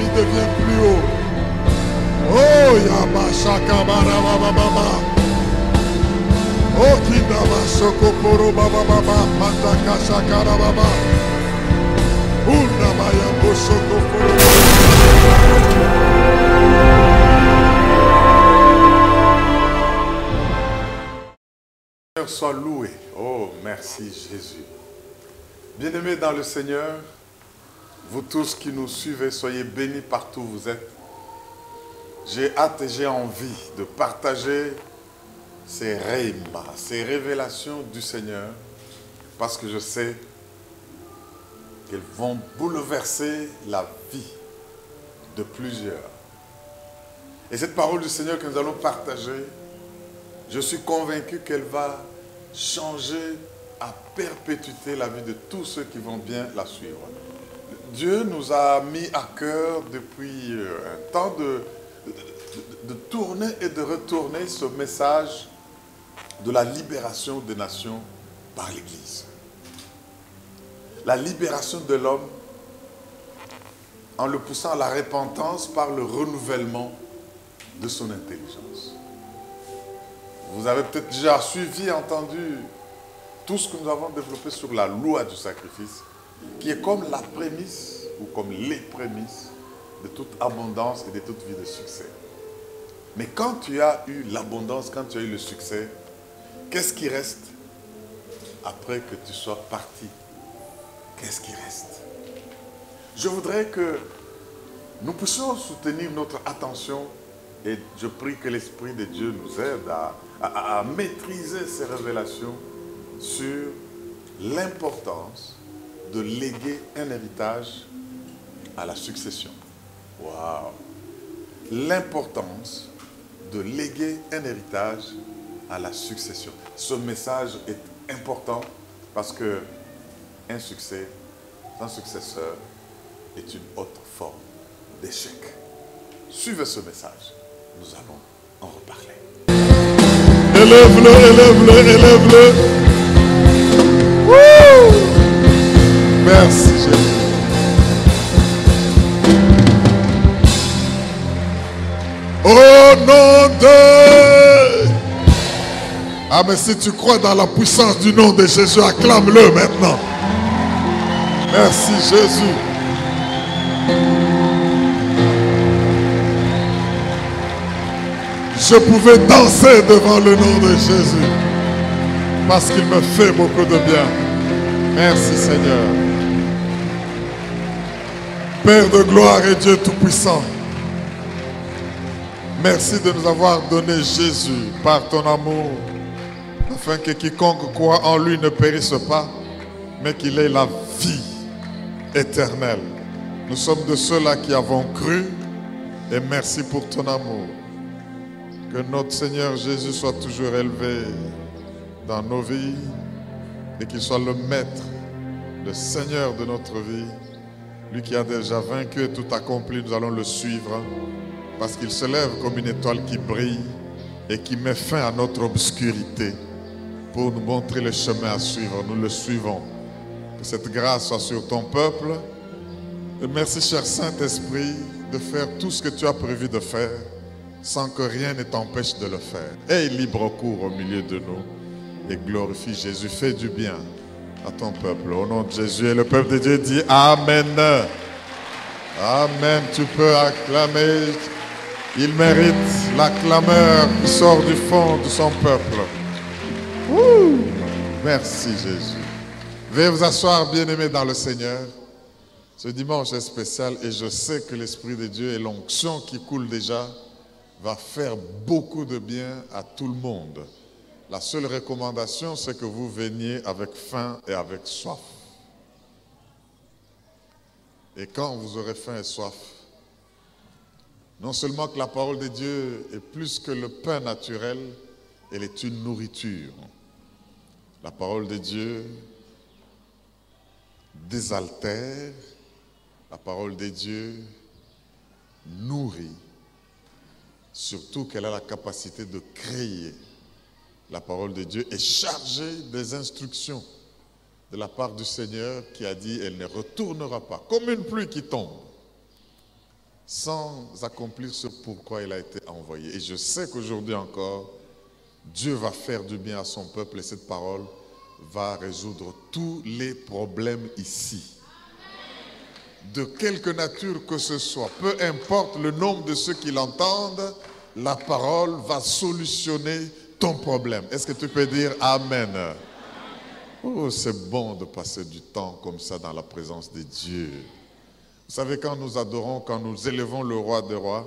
famille devienne plus haut. Oh, Yabashaka Barababa. Oh, Kindaba Sokoporo Baba Baba. Mataka Shakara Baba. Undabaya Bosokoporo. Soit loué. Oh, merci Jésus. Bien-aimés dans le Seigneur, vous tous qui nous suivez, soyez bénis partout où vous êtes. J'ai hâte et j'ai envie de partager ces rhémas, ces révélations du Seigneur, parce que je sais qu'elles vont bouleverser la vie de plusieurs. Et cette parole du Seigneur que nous allons partager, je suis convaincu qu'elle va changer à perpétuité la vie de tous ceux qui vont bien la suivre. Dieu nous a mis à cœur depuis un temps de tourner et de retourner ce message de la libération des nations par l'Église. La libération de l'homme en le poussant à la repentance par le renouvellement de son intelligence. Vous avez peut-être déjà suivi, entendu tout ce que nous avons développé sur la loi du sacrifice, qui est comme la prémisse ou comme les prémices de toute abondance et de toute vie de succès. Mais quand tu as eu l'abondance, quand tu as eu le succès, qu'est-ce qui reste après que tu sois parti? Qu'est-ce qui reste? Je voudrais que nous puissions soutenir notre attention et je prie que l'Esprit de Dieu nous aide à maîtriser ces révélations sur l'importance de léguer un héritage à la succession. Waouh! L'importance de léguer un héritage à la succession. Ce message est important parce que un succès sans successeur est une autre forme d'échec. Suivez ce message. Nous allons en reparler. Élève-le, élève-le, élève-le. Merci Jésus. Au nom de... Ah mais si tu crois dans la puissance du nom de Jésus, acclame-le maintenant. Merci Jésus. Je pouvais danser devant le nom de Jésus parce qu'il me fait beaucoup de bien. Merci Seigneur. Père de gloire et Dieu Tout-Puissant, merci de nous avoir donné Jésus par ton amour, afin que quiconque croit en lui ne périsse pas, mais qu'il ait la vie éternelle. Nous sommes de ceux-là qui avons cru et merci pour ton amour. Que notre Seigneur Jésus soit toujours élevé dans nos vies et qu'il soit le maître, le Seigneur de notre vie. Lui qui a déjà vaincu et tout accompli, nous allons le suivre parce qu'il se lève comme une étoile qui brille et qui met fin à notre obscurité pour nous montrer le chemin à suivre. Nous le suivons. Que cette grâce soit sur ton peuple. Et merci, cher Saint-Esprit, de faire tout ce que tu as prévu de faire sans que rien ne t'empêche de le faire. Aie libre cours au milieu de nous et glorifie Jésus. Fais du bien à ton peuple. Au nom de Jésus, et le peuple de Dieu dit Amen. Amen. Tu peux acclamer. Il mérite la clameur qui sort du fond de son peuple. Ouh. Merci Jésus. Veuillez vous asseoir, bien-aimés dans le Seigneur. Ce dimanche est spécial et je sais que l'Esprit de Dieu et l'onction qui coule déjà va faire beaucoup de bien à tout le monde. La seule recommandation, c'est que vous veniez avec faim et avec soif. Et quand vous aurez faim et soif, non seulement que la parole de Dieu est plus que le pain naturel, elle est une nourriture. La parole de Dieu désaltère, la parole de Dieu nourrit, surtout qu'elle a la capacité de créer. La parole de Dieu est chargée des instructions de la part du Seigneur qui a dit elle ne retournera pas, comme une pluie qui tombe. sans accomplir ce pourquoi il a été envoyé. Et je sais qu'aujourd'hui encore, Dieu va faire du bien à son peuple et cette parole va résoudre tous les problèmes ici. De quelque nature que ce soit, peu importe le nombre de ceux qui l'entendent, la parole va solutionner ton problème. Est-ce que tu peux dire Amen? Oh, c'est bon de passer du temps comme ça dans la présence de Dieu. Vous savez, quand nous adorons, quand nous élevons le roi des rois,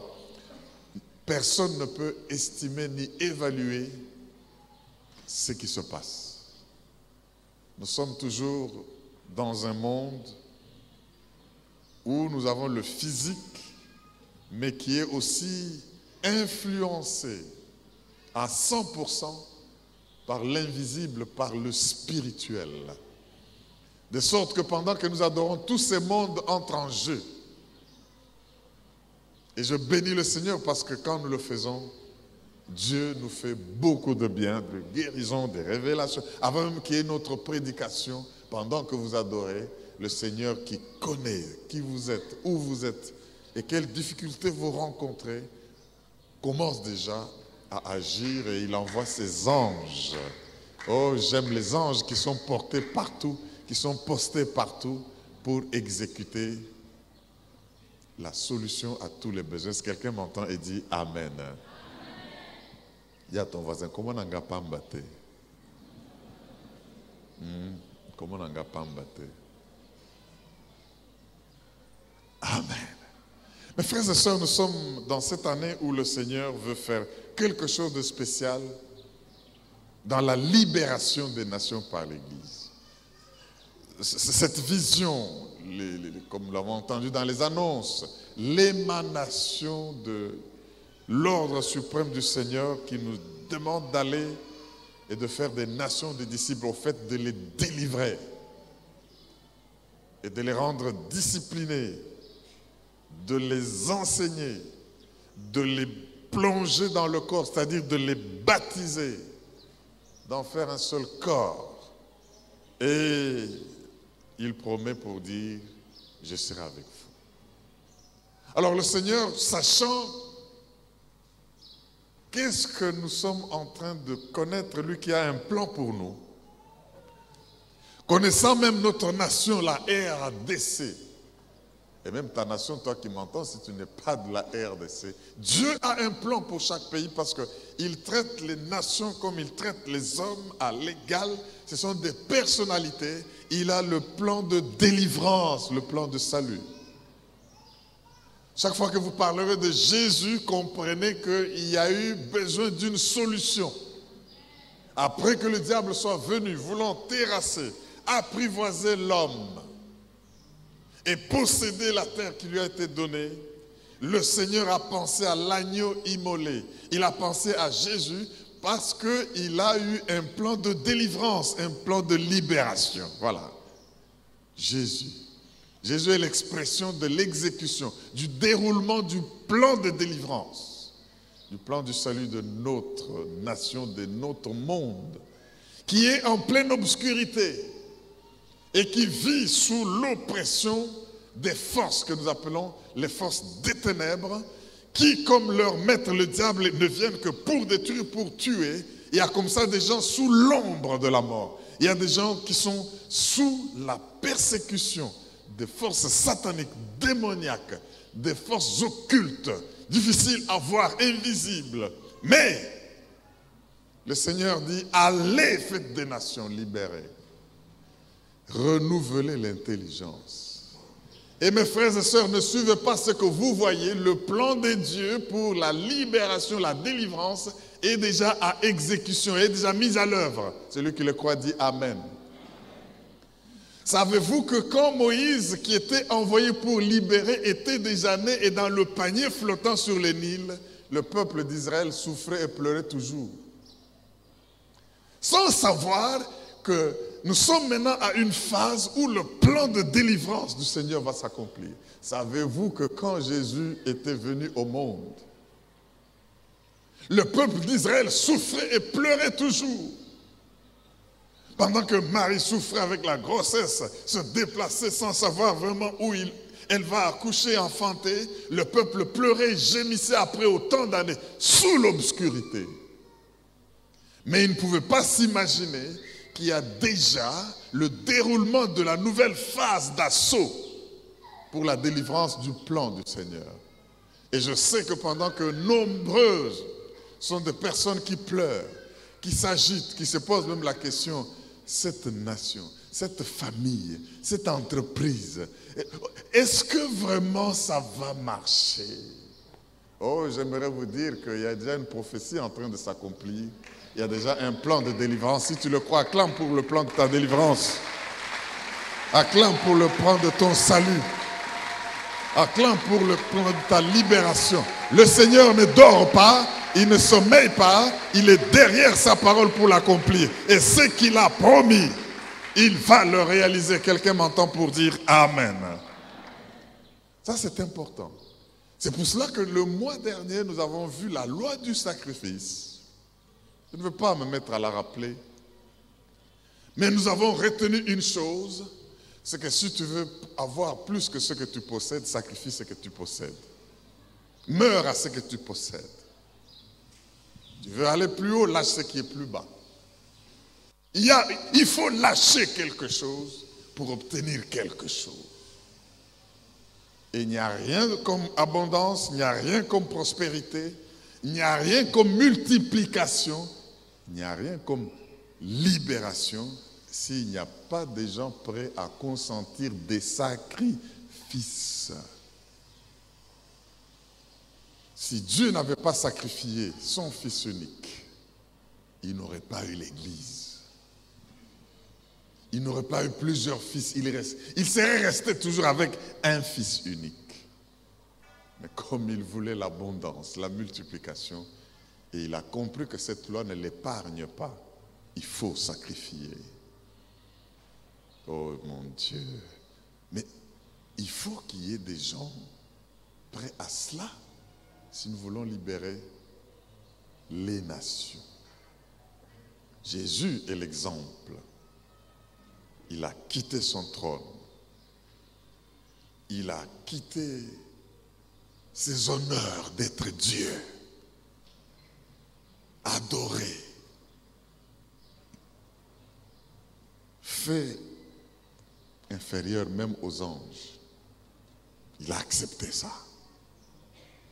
personne ne peut estimer ni évaluer ce qui se passe. Nous sommes toujours dans un monde où nous avons le physique, mais qui est aussi influencé à 100% par l'invisible, par le spirituel. De sorte que pendant que nous adorons, tous ces mondes entrent en jeu. Et je bénis le Seigneur parce que quand nous le faisons, Dieu nous fait beaucoup de bien, de guérison, de révélations. Avant même qu'il y ait notre prédication, pendant que vous adorez, le Seigneur qui connaît qui vous êtes, où vous êtes et quelles difficultés vous rencontrez, commence déjà à agir et il envoie ses anges. Oh, j'aime les anges qui sont portés partout, qui sont postés partout pour exécuter la solution à tous les besoins. Si quelqu'un m'entend et dit Amen. Il y a ton voisin, comment on n'a pas mbatté? Comment on n'a pas mbatté? Amen. Mes frères et sœurs, nous sommes dans cette année où le Seigneur veut faire quelque chose de spécial dans la libération des nations par l'Église. Cette vision, comme nous l'avons entendu dans les annonces, l'émanation de l'ordre suprême du Seigneur qui nous demande d'aller et de faire des nations des disciples, au fait de les délivrer et de les rendre disciplinés, de les enseigner, de les plonger dans le corps, c'est-à-dire de les baptiser, d'en faire un seul corps. Et il promet pour dire, je serai avec vous. Alors le Seigneur, sachant qu'est-ce que nous sommes en train de connaître, lui qui a un plan pour nous, connaissant même notre nation, la RDC, et même ta nation, toi qui m'entends, si tu n'es pas de la RDC, Dieu a un plan pour chaque pays parce qu'il traite les nations comme il traite les hommes à l'égal. Ce sont des personnalités. Il a le plan de délivrance, le plan de salut. Chaque fois que vous parlerez de Jésus, comprenez qu'il y a eu besoin d'une solution. Après que le diable soit venu, voulant terrasser, apprivoiser l'homme, et posséder la terre qui lui a été donnée, le Seigneur a pensé à l'agneau immolé. Il a pensé à Jésus parce qu'il a eu un plan de délivrance, un plan de libération. Voilà. Jésus. Jésus est l'expression de l'exécution, du déroulement du plan de délivrance, du plan du salut de notre nation, de notre monde, qui est en pleine obscurité et qui vit sous l'oppression des forces que nous appelons les forces des ténèbres, qui, comme leur maître le diable, ne viennent que pour détruire, pour tuer. Il y a comme ça des gens sous l'ombre de la mort. Il y a des gens qui sont sous la persécution des forces sataniques, démoniaques, des forces occultes, difficiles à voir, invisibles. Mais le Seigneur dit, allez, faites des nations libérées. Renouvelez l'intelligence. Et mes frères et sœurs, ne suivez pas ce que vous voyez. Le plan de Dieu pour la libération, la délivrance est déjà à exécution, est déjà mis à l'œuvre. Celui qui le croit dit Amen. Savez-vous que quand Moïse, qui était envoyé pour libérer, était déjà né et dans le panier flottant sur le Nil, le peuple d'Israël souffrait et pleurait toujours. Sans savoir que nous sommes maintenant à une phase où le plan de délivrance du Seigneur va s'accomplir. Savez-vous que quand Jésus était venu au monde, le peuple d'Israël souffrait et pleurait toujours. Pendant que Marie souffrait avec la grossesse, se déplaçait sans savoir vraiment où Elle va accoucher, enfanter. Le peuple pleurait, gémissait après autant d'années, sous l'obscurité. Mais il ne pouvait pas s'imaginer qu'il y a déjà le déroulement de la nouvelle phase d'assaut pour la délivrance du plan du Seigneur. Et je sais que pendant que nombreuses sont des personnes qui pleurent, qui s'agitent, qui se posent même la question, cette nation, cette famille, cette entreprise, est-ce que vraiment ça va marcher? Oh, j'aimerais vous dire qu'il y a déjà une prophétie en train de s'accomplir. Il y a déjà un plan de délivrance. Si tu le crois, acclame pour le plan de ta délivrance. Acclame pour le plan de ton salut. Acclame pour le plan de ta libération. Le Seigneur ne dort pas, il ne sommeille pas, il est derrière sa parole pour l'accomplir. Et ce qu'il a promis, il va le réaliser. Quelqu'un m'entend pour dire Amen. Ça, c'est important. C'est pour cela que le mois dernier, nous avons vu la loi du sacrifice. Je ne veux pas me mettre à la rappeler. Mais nous avons retenu une chose, c'est que si tu veux avoir plus que ce que tu possèdes, sacrifie ce que tu possèdes. Meurs à ce que tu possèdes. Tu veux aller plus haut, lâche ce qui est plus bas. Il faut lâcher quelque chose pour obtenir quelque chose. Et il n'y a rien comme abondance, il n'y a rien comme prospérité, il n'y a rien comme multiplication, il n'y a rien comme libération s'il n'y a pas des gens prêts à consentir des sacrifices. Si Dieu n'avait pas sacrifié son Fils unique, il n'aurait pas eu l'Église. Il n'aurait pas eu plusieurs fils. Il serait resté toujours avec un Fils unique. Mais comme il voulait l'abondance, la multiplication, et il a compris que cette loi ne l'épargne pas, il faut sacrifier. Oh mon Dieu! Mais il faut qu'il y ait des gens prêts à cela si nous voulons libérer les nations. Jésus est l'exemple. Il a quitté son trône. Il a quitté ses honneurs d'être Dieu. Adoré. Fait inférieur même aux anges. Il a accepté ça.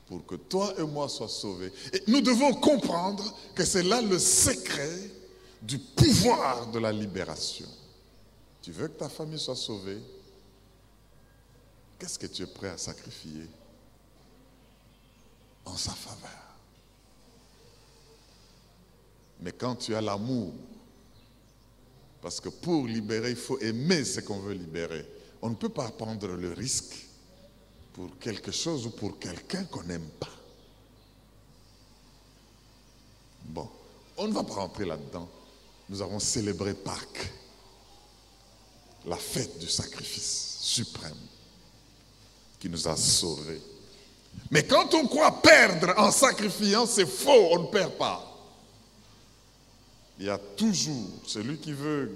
Pour que toi et moi soient sauvés. Et nous devons comprendre que c'est là le secret du pouvoir de la libération. Tu veux que ta famille soit sauvée? Qu'est-ce que tu es prêt à sacrifier en sa faveur? Mais quand tu as l'amour, parce que pour libérer, il faut aimer ce qu'on veut libérer. On ne peut pas prendre le risque pour quelque chose ou pour quelqu'un qu'on n'aime pas. Bon, on ne va pas rentrer là-dedans. Nous avons célébré Pâques, la fête du sacrifice suprême qui nous a sauvés. Mais quand on croit perdre en sacrifiant, c'est faux, on ne perd pas. Il y a toujours celui qui veut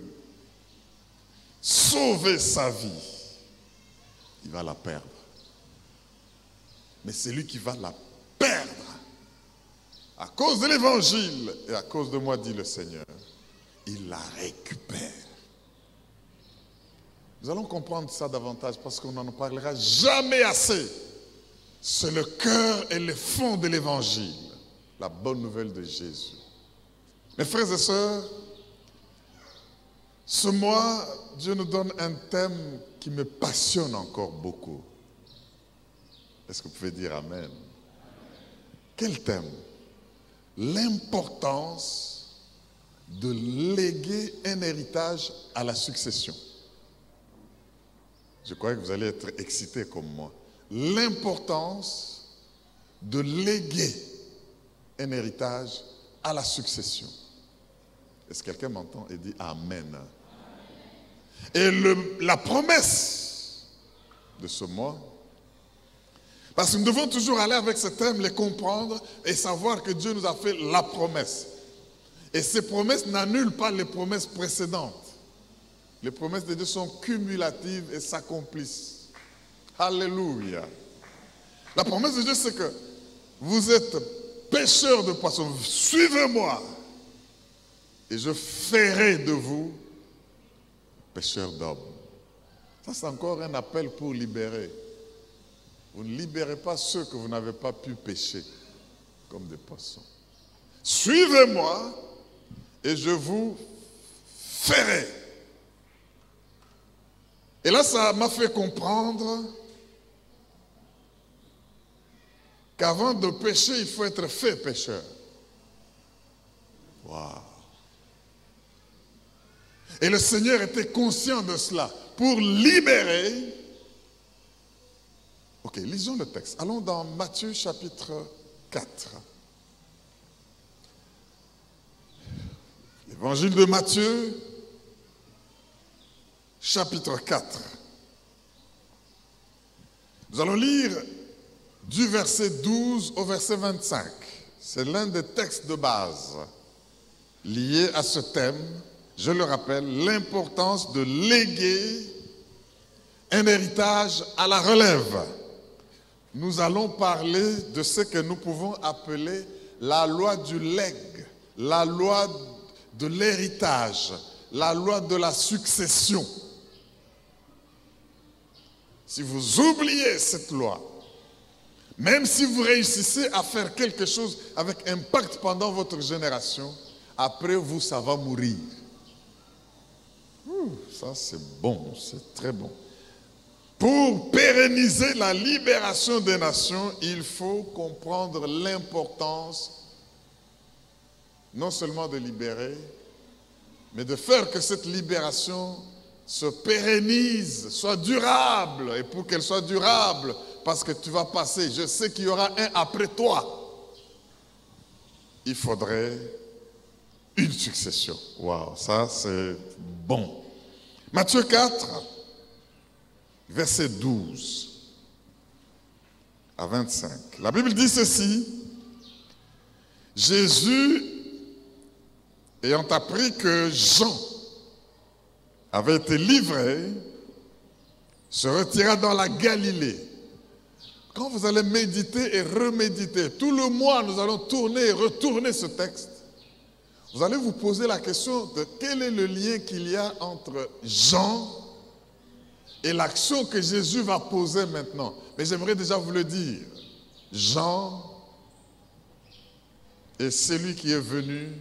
sauver sa vie, il va la perdre. Mais celui qui va la perdre à cause de l'évangile et à cause de moi, dit le Seigneur, il la récupère. Nous allons comprendre ça davantage parce qu'on n'en parlera jamais assez. C'est le cœur et le fond de l'évangile, la bonne nouvelle de Jésus. Mes frères et sœurs, ce mois, Dieu nous donne un thème qui me passionne encore beaucoup. Est-ce que vous pouvez dire Amen? Quel thème? L'importance de léguer un héritage à la succession. Je crois que vous allez être excités comme moi. L'importance de léguer un héritage à la succession. Est-ce que quelqu'un m'entend et dit Amen? Et la promesse de ce mois, parce que nous devons toujours aller avec ce thème, les comprendre et savoir que Dieu nous a fait la promesse. Et ces promesses n'annulent pas les promesses précédentes. Les promesses de Dieu sont cumulatives et s'accomplissent Alléluia. La promesse de Dieu, c'est que vous êtes pêcheurs de poissons. Suivez-moi. Et je ferai de vous pêcheurs d'hommes. Ça, c'est encore un appel pour libérer. Vous ne libérez pas ceux que vous n'avez pas pu pêcher comme des poissons. Suivez-moi et je vous ferai. Et là, ça m'a fait comprendre qu'avant de pécher, il faut être fait pécheur. Waouh! Et le Seigneur était conscient de cela pour libérer. Ok, lisons le texte. Allons dans Matthieu chapitre 4. L'évangile de Matthieu, chapitre 4. Nous allons lire du verset 12 au verset 25. C'est l'un des textes de base liés à ce thème. Je le rappelle, l'importance de léguer un héritage à la relève. Nous allons parler de ce que nous pouvons appeler la loi du legs, la loi de l'héritage, la loi de la succession. Si vous oubliez cette loi, même si vous réussissez à faire quelque chose avec impact pendant votre génération, après vous, ça va mourir. Ça, c'est bon, c'est très bon. Pour pérenniser la libération des nations, il faut comprendre l'importance non seulement de libérer, mais de faire que cette libération se pérennise, soit durable. Et pour qu'elle soit durable, parce que tu vas passer, je sais qu'il y aura un après toi, il faudrait une succession. Waouh, ça c'est bon. Matthieu 4, verset 12 à 25. La Bible dit ceci: Jésus, ayant appris que Jean avait été livré, se retira dans la Galilée. Quand vous allez méditer et reméditer, tout le mois nous allons tourner et retourner ce texte. Vous allez vous poser la question de quel est le lien qu'il y a entre Jean et l'action que Jésus va poser maintenant. Mais j'aimerais déjà vous le dire. Jean est celui qui est venu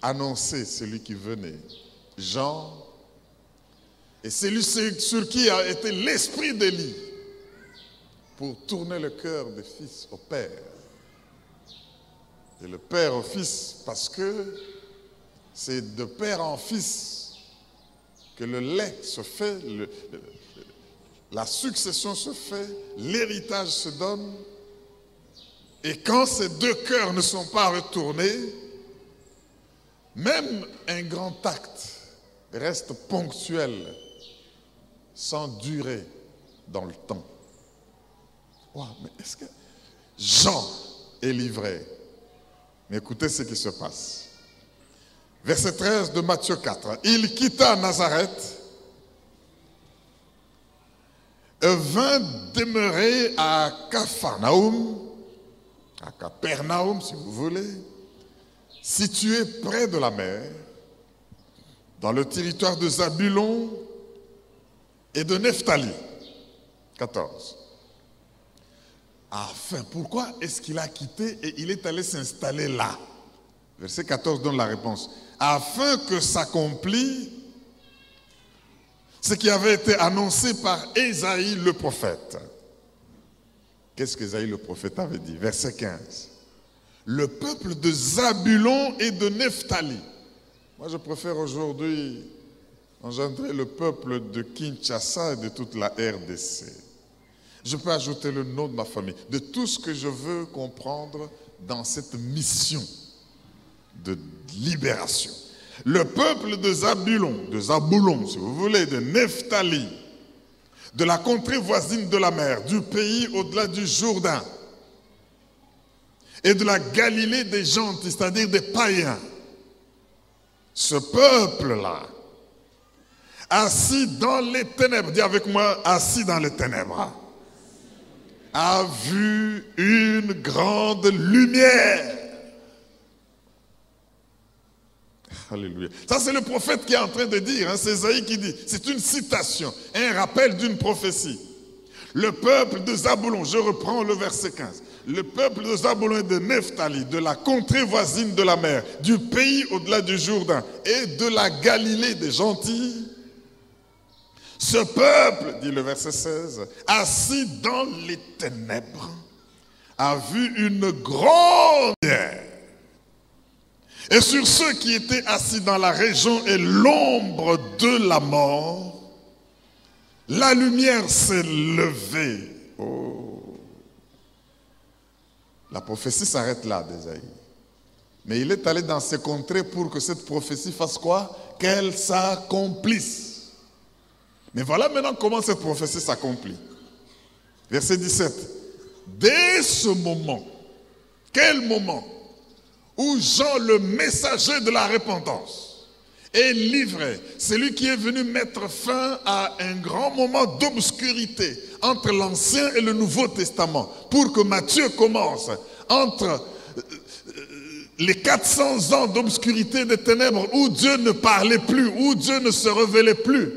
annoncer celui qui venait. Jean est celui sur qui a été l'esprit d'Élie pour tourner le cœur des fils au Père. Et le Père au Fils, parce que c'est de Père en Fils que le lait se fait, la succession se fait, l'héritage se donne. Et quand ces deux cœurs ne sont pas retournés, même un grand acte reste ponctuel, sans durer dans le temps. Wow, mais est-ce que Jean est livré? Mais écoutez ce qui se passe. Verset 13 de Matthieu 4. Il quitta Nazareth et vint demeurer à Capharnaüm, à Capernaum si vous voulez, situé près de la mer, dans le territoire de Zabulon et de Nephtali. 14. Enfin, pourquoi est-ce qu'il a quitté et il est allé s'installer là? Verset 14 donne la réponse. Afin que s'accomplisse ce qui avait été annoncé par Ésaïe le prophète. Qu'est-ce qu'Ésaïe le prophète avait dit? Verset 15. Le peuple de Zabulon et de Nephtali. Moi, je préfère aujourd'hui engendrer le peuple de Kinshasa et de toute la RDC. Je peux ajouter le nom de ma famille, de tout ce que je veux comprendre dans cette mission de libération. Le peuple de Zaboulon, si vous voulez, de Nephtali, de la contrée voisine de la mer, du pays au-delà du Jourdain, et de la Galilée des gentils, c'est-à-dire des païens. Ce peuple-là assis dans les ténèbres, dis avec moi, assis dans les ténèbres, a vu une grande lumière. Alléluia. Ça, c'est le prophète qui est en train de dire, hein, c'est Ésaïe qui dit, c'est une citation, un rappel d'une prophétie. Le peuple de Zaboulon, je reprends le verset 15, le peuple de Zaboulon et de Nephtali, de la contrée voisine de la mer, du pays au-delà du Jourdain et de la Galilée des gentils, ce peuple, dit le verset 16, assis dans les ténèbres, a vu une grande lumière. Et sur ceux qui étaient assis dans la région et l'ombre de la mort, la lumière s'est levée. Oh. La prophétie s'arrête là d'Ésaïe. Mais il est allé dans ces contrées pour que cette prophétie fasse quoi? Qu'elle s'accomplisse. Mais voilà maintenant comment cette prophétie s'accomplit. Verset 17. Dès ce moment, quel moment? Où Jean, le messager de la repentance, est livré. C'est lui qui est venu mettre fin à un grand moment d'obscurité entre l'Ancien et le Nouveau Testament, pour que Matthieu commence entre les 400 ans d'obscurité des ténèbres où Dieu ne parlait plus, où Dieu ne se révélait plus.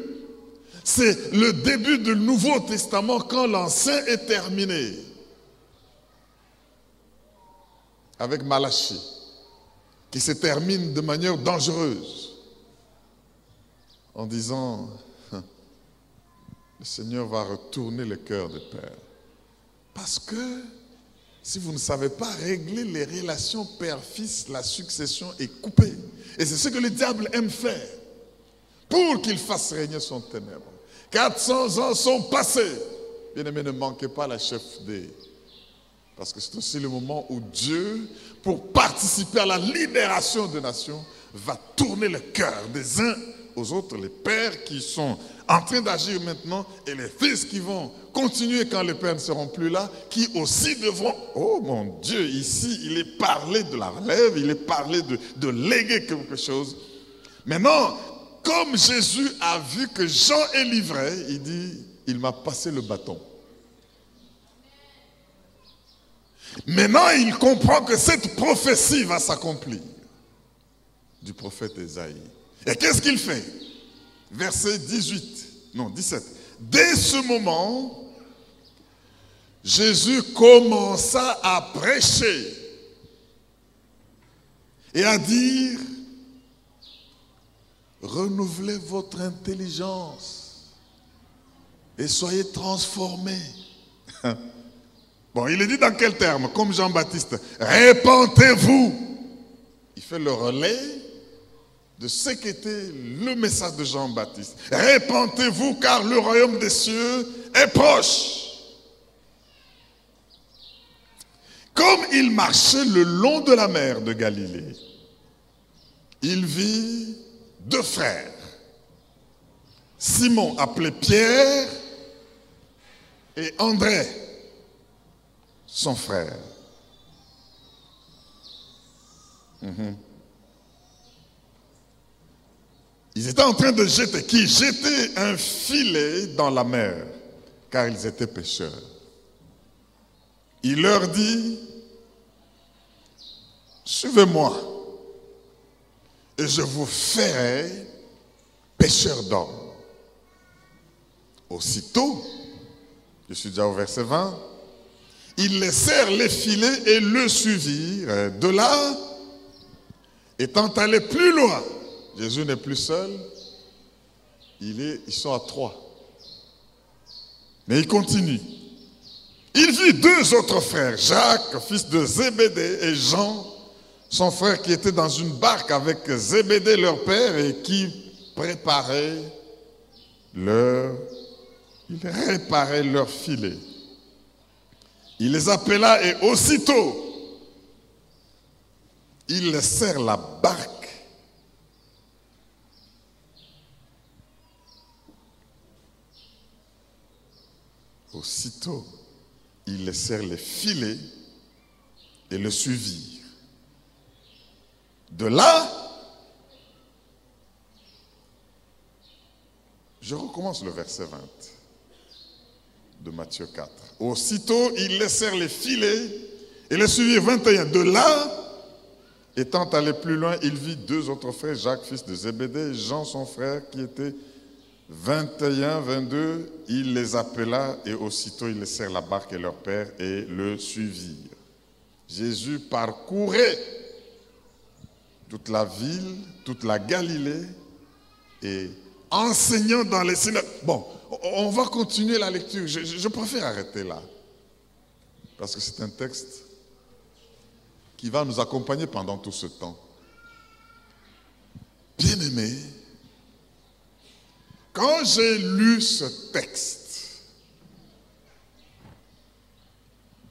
C'est le début du Nouveau Testament quand l'Ancien est terminé. Avec Malachie, qui se termine de manière dangereuse en disant le Seigneur va retourner le cœur des pères. Parce que si vous ne savez pas régler les relations père-fils, la succession est coupée. Et c'est ce que le diable aime faire pour qu'il fasse régner son ténèbre. 400 ans sont passés. Bien-aimés, ne manquez pas la chef des... Parce que c'est aussi le moment où Dieu, pour participer à la libération des nations, va tourner le cœur des uns aux autres, les pères qui sont en train d'agir maintenant et les fils qui vont continuer quand les pères ne seront plus là, qui aussi devront... Oh mon Dieu, ici, il est parlé de la relève, il est parlé de léguer quelque chose. Maintenant, comme Jésus a vu que Jean est livré, il dit, il m'a passé le bâton. Maintenant, il comprend que cette prophétie va s'accomplir du prophète Ésaïe. Et qu'est-ce qu'il fait? Verset 17. Dès ce moment, Jésus commença à prêcher et à dire, renouvelez votre intelligence et soyez transformés. Bon, il est dit dans quel terme? Comme Jean-Baptiste, répentez-vous. Il fait le relais de ce qu'était le message de Jean-Baptiste. Répentez-vous car le royaume des cieux est proche. Comme il marchait le long de la mer de Galilée, il vit deux frères. Simon appelé Pierre et André, son frère. Ils étaient en train de jeter un filet dans la mer, car ils étaient pêcheurs. Il leur dit, suivez-moi, et je vous ferai pêcheurs d'hommes. Aussitôt, je suis déjà au verset 20, ils laissèrent les filets et le suivirent. De là, étant allés plus loin, Jésus n'est plus seul, ils sont à 3. Mais il continue. Il vit deux autres frères, Jacques, fils de Zébédée, et Jean, son frère qui était dans une barque avec Zébédée, leur père, et qui réparaient leur filet. Il les appela et aussitôt, ils laissèrent la barque. Aussitôt, ils laissèrent les filets et le suivirent. De là, Je recommence le verset 20 de Matthieu 4. Aussitôt, ils laissèrent les filets et les suivirent. 21. De là, étant allé plus loin, il vit deux autres frères, Jacques, fils de Zébédée, et Jean, son frère, qui était 21, 22. Il les appela et aussitôt ils laissèrent la barque et leur père et le suivirent. Jésus parcourait toute la ville, toute la Galilée et enseignant dans les synagogues. Bon, on va continuer la lecture. Je préfère arrêter là. Parce que c'est un texte qui va nous accompagner pendant tout ce temps. Bien-aimés, quand j'ai lu ce texte,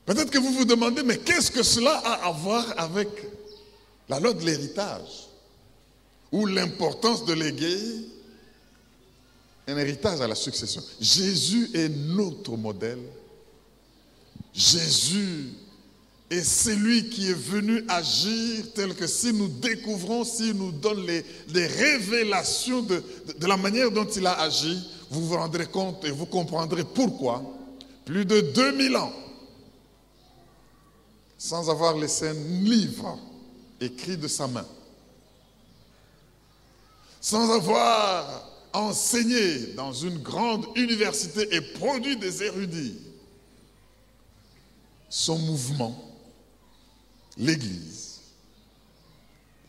peut-être que vous vous demandez, mais qu'est-ce que cela a à voir avec la loi de l'héritage ou l'importance de léguer un héritage à la succession? Jésus est notre modèle. Jésus est celui qui est venu agir tel que si nous découvrons, s'il nous donne les révélations de la manière dont il a agi, vous vous rendrez compte et vous comprendrez pourquoi, plus de 2000 ans, sans avoir laissé un livre écrit de sa main, sans avoir enseigné dans une grande université et produit des érudits, son mouvement, l'Église,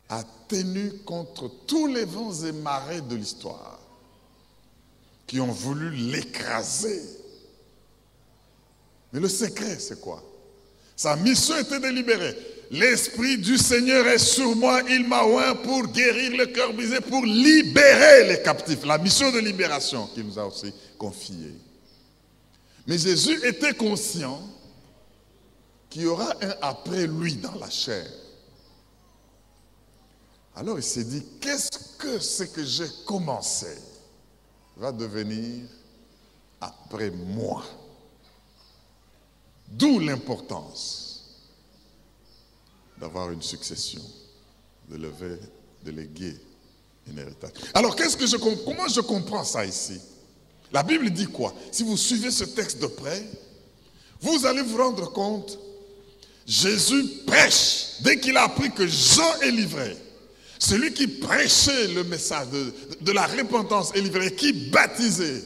a tenu contre tous les vents et marées de l'histoire qui ont voulu l'écraser. Mais le secret, c'est quoi? Sa mission était de libérer. L'Esprit du Seigneur est sur moi, il m'a oint pour guérir le cœur brisé, pour libérer les captifs. La mission de libération qu'il nous a aussi confiée. Mais Jésus était conscient qu'il y aura un après lui dans la chair. Alors il s'est dit, qu'est-ce que c'est que j'ai commencé va devenir après moi? D'où l'importance d'avoir une succession, de lever, de léguer un héritage. Alors comment je comprends ça ici? La Bible dit quoi? Si vous suivez ce texte de près, vous allez vous rendre compte, Jésus prêche, dès qu'il a appris que Jean est livré, celui qui prêchait le message de la repentance est livré, qui baptisait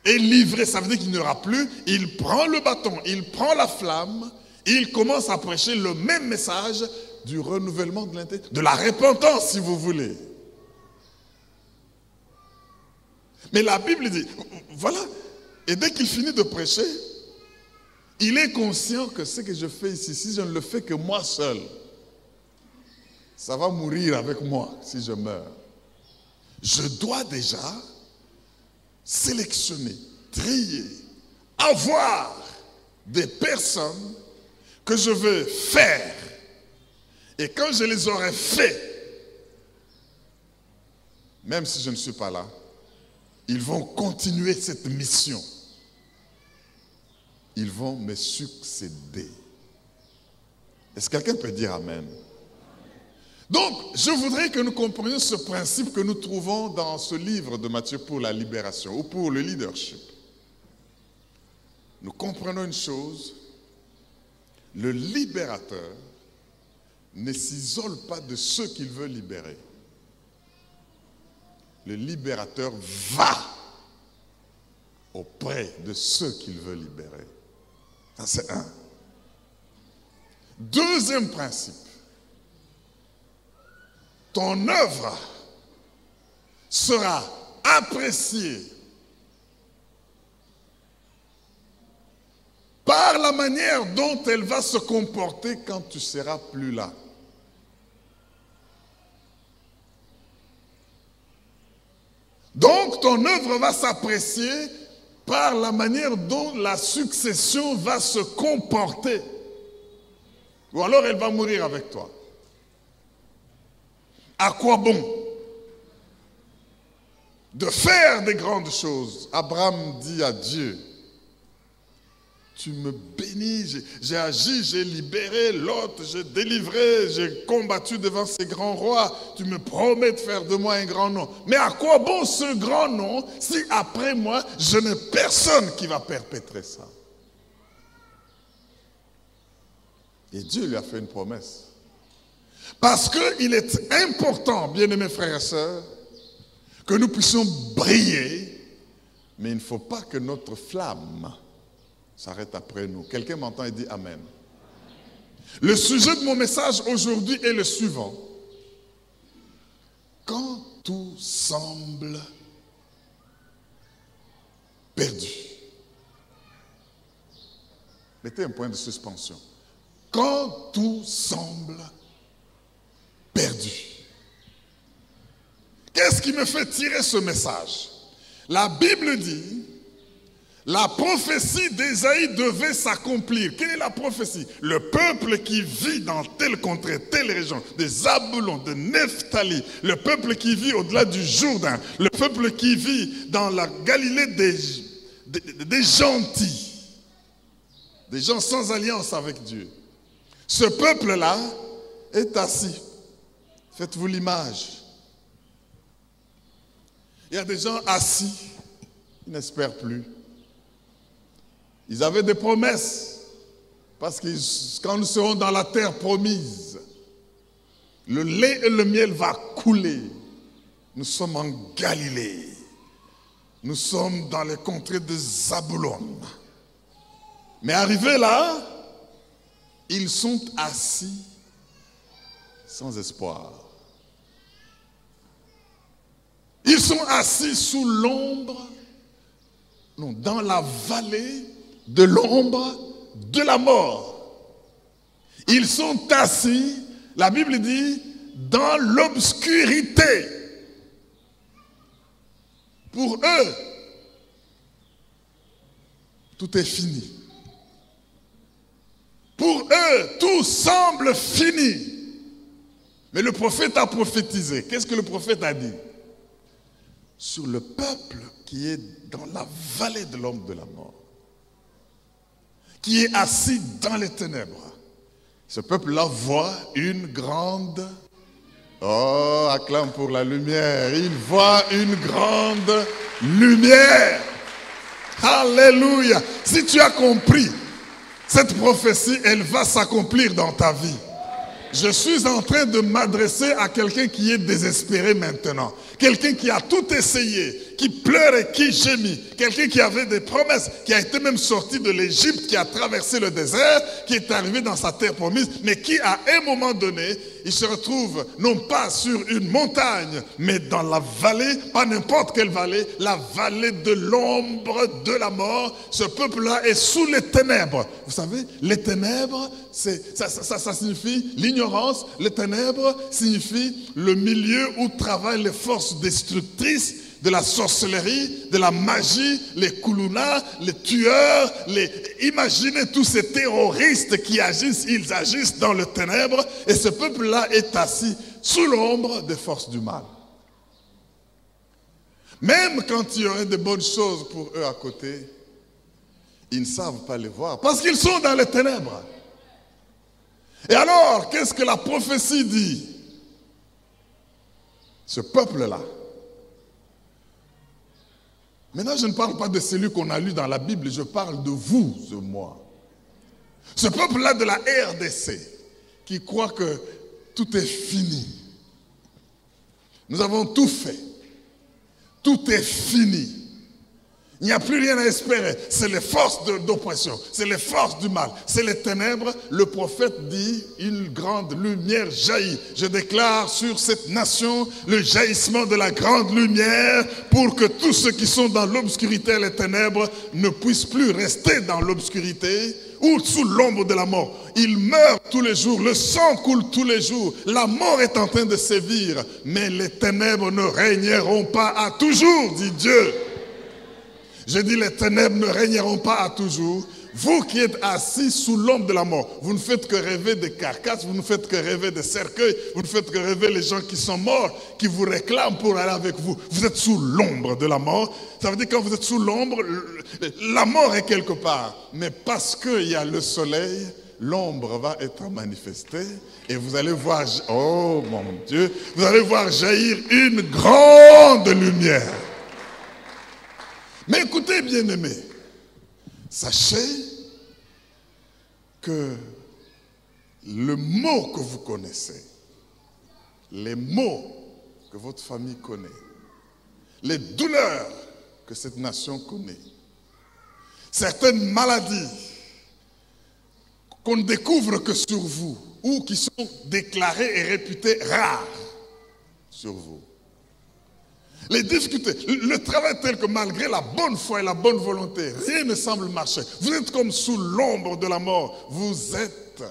est livré, ça veut dire qu'il n'y aura plus, il prend le bâton, il prend la flamme, il commence à prêcher le même message du renouvellement de l'intérieur, de la repentance si vous voulez. Mais la Bible dit, voilà, et dès qu'il finit de prêcher, il est conscient que ce que je fais ici, si je ne le fais que moi seul, ça va mourir avec moi si je meurs. Je dois déjà sélectionner, trier, avoir des personnes que je veux faire. Et quand je les aurai fait, même si je ne suis pas là, ils vont continuer cette mission. Ils vont me succéder. Est-ce que quelqu'un peut dire Amen? Donc, je voudrais que nous comprenions ce principe que nous trouvons dans ce livre de Matthieu pour la libération ou pour le leadership. Nous comprenons une chose, le libérateur ne s'isole pas de ceux qu'il veut libérer. Le libérateur va auprès de ceux qu'il veut libérer. Ça, c'est un. Deuxième principe. Ton œuvre sera appréciée par la manière dont elle va se comporter quand tu seras plus là. Donc ton œuvre va s'apprécier par la manière dont la succession va se comporter. Ou alors elle va mourir avec toi. À quoi bon de faire des grandes choses? Abraham dit à Dieu, Tu me bénis, j'ai agi, j'ai libéré l'autre, j'ai délivré, j'ai combattu devant ces grands rois. Tu me promets de faire de moi un grand nom. Mais à quoi bon ce grand nom si après moi, je n'ai personne qui va perpétrer ça? Et Dieu lui a fait une promesse. Parce qu'il est important, bien-aimés frères et sœurs, que nous puissions briller, mais il ne faut pas que notre flamme s'arrête après nous. Quelqu'un m'entend et dit Amen. Le sujet de mon message aujourd'hui est le suivant. Quand tout semble perdu. Mettez un point de suspension. Quand tout semble perdu. Qu'est-ce qui me fait tirer ce message? La Bible dit, la prophétie d'Ésaïe devait s'accomplir. Quelle est la prophétie? Le peuple qui vit dans telle contrée, telle région, des Zabulon, de Nephtali, le peuple qui vit au-delà du Jourdain, le peuple qui vit dans la Galilée des gentils, des gens sans alliance avec Dieu. Ce peuple-là est assis. Faites-vous l'image. Il y a des gens assis, ils n'espèrent plus. Ils avaient des promesses, parce que quand nous serons dans la terre promise, le lait et le miel va couler. Nous sommes en Galilée. Nous sommes dans les contrées de Zabulon. Mais arrivés là, ils sont assis sans espoir. Ils sont assis sous l'ombre, non, dans la vallée de l'ombre de la mort. Ils sont assis, la Bible dit, dans l'obscurité. Pour eux, tout est fini. Pour eux, tout semble fini. Mais le prophète a prophétisé. Qu'est-ce que le prophète a dit? Sur le peuple qui est dans la vallée de l'ombre de la mort, qui est assis dans les ténèbres. Ce peuple-là voit une grande... Oh, acclame pour la lumière. Il voit une grande lumière. Alléluia. Si tu as compris, cette prophétie, elle va s'accomplir dans ta vie. Je suis en train de m'adresser à quelqu'un qui est désespéré maintenant. Quelqu'un qui a tout essayé, qui pleure et qui gémit. Quelqu'un qui avait des promesses, qui a été même sorti de l'Égypte, qui a traversé le désert, qui est arrivé dans sa terre promise, mais qui à un moment donné, il se retrouve non pas sur une montagne, mais dans la vallée, pas n'importe quelle vallée, la vallée de l'ombre de la mort. Ce peuple-là est sous les ténèbres. Vous savez, les ténèbres, ça signifie l'ignorance. Les ténèbres signifie le milieu où travaillent les forces destructrices de la sorcellerie, de la magie, les koulounas, les tueurs, imaginez tous ces terroristes qui agissent, ils agissent dans le ténèbre, et ce peuple-là est assis sous l'ombre des forces du mal. Même quand il y aurait de bonnes choses pour eux à côté, ils ne savent pas les voir, parce qu'ils sont dans les ténèbres. Et alors, qu'est-ce que la prophétie dit? Ce peuple-là. Maintenant, je ne parle pas de celui qu'on a lu dans la Bible, je parle de vous, de moi. Ce peuple-là de la RDC, qui croit que tout est fini. Nous avons tout fait. Tout est fini. Il n'y a plus rien à espérer. C'est les forces d'oppression, c'est les forces du mal, c'est les ténèbres. Le prophète dit, une grande lumière jaillit. Je déclare sur cette nation le jaillissement de la grande lumière pour que tous ceux qui sont dans l'obscurité et les ténèbres ne puissent plus rester dans l'obscurité ou sous l'ombre de la mort. Ils meurent tous les jours, le sang coule tous les jours, la mort est en train de sévir, mais les ténèbres ne régneront pas à toujours, dit Dieu. Je dis, les ténèbres ne régneront pas à toujours. Vous qui êtes assis sous l'ombre de la mort, vous ne faites que rêver des carcasses, vous ne faites que rêver des cercueils, vous ne faites que rêver les gens qui sont morts, qui vous réclament pour aller avec vous. Vous êtes sous l'ombre de la mort. Ça veut dire que quand vous êtes sous l'ombre, la mort est quelque part. Mais parce qu'il y a le soleil, l'ombre va être manifestée et vous allez voir, oh mon Dieu, vous allez voir jaillir une grande lumière. Mais écoutez, bien-aimés, sachez que le mot que vous connaissez, les mots que votre famille connaît, les douleurs que cette nation connaît, certaines maladies qu'on ne découvre que sur vous ou qui sont déclarées et réputées rares sur vous. Les difficultés, le travail tel que malgré la bonne foi et la bonne volonté, rien ne semble marcher. Vous êtes comme sous l'ombre de la mort. Vous êtes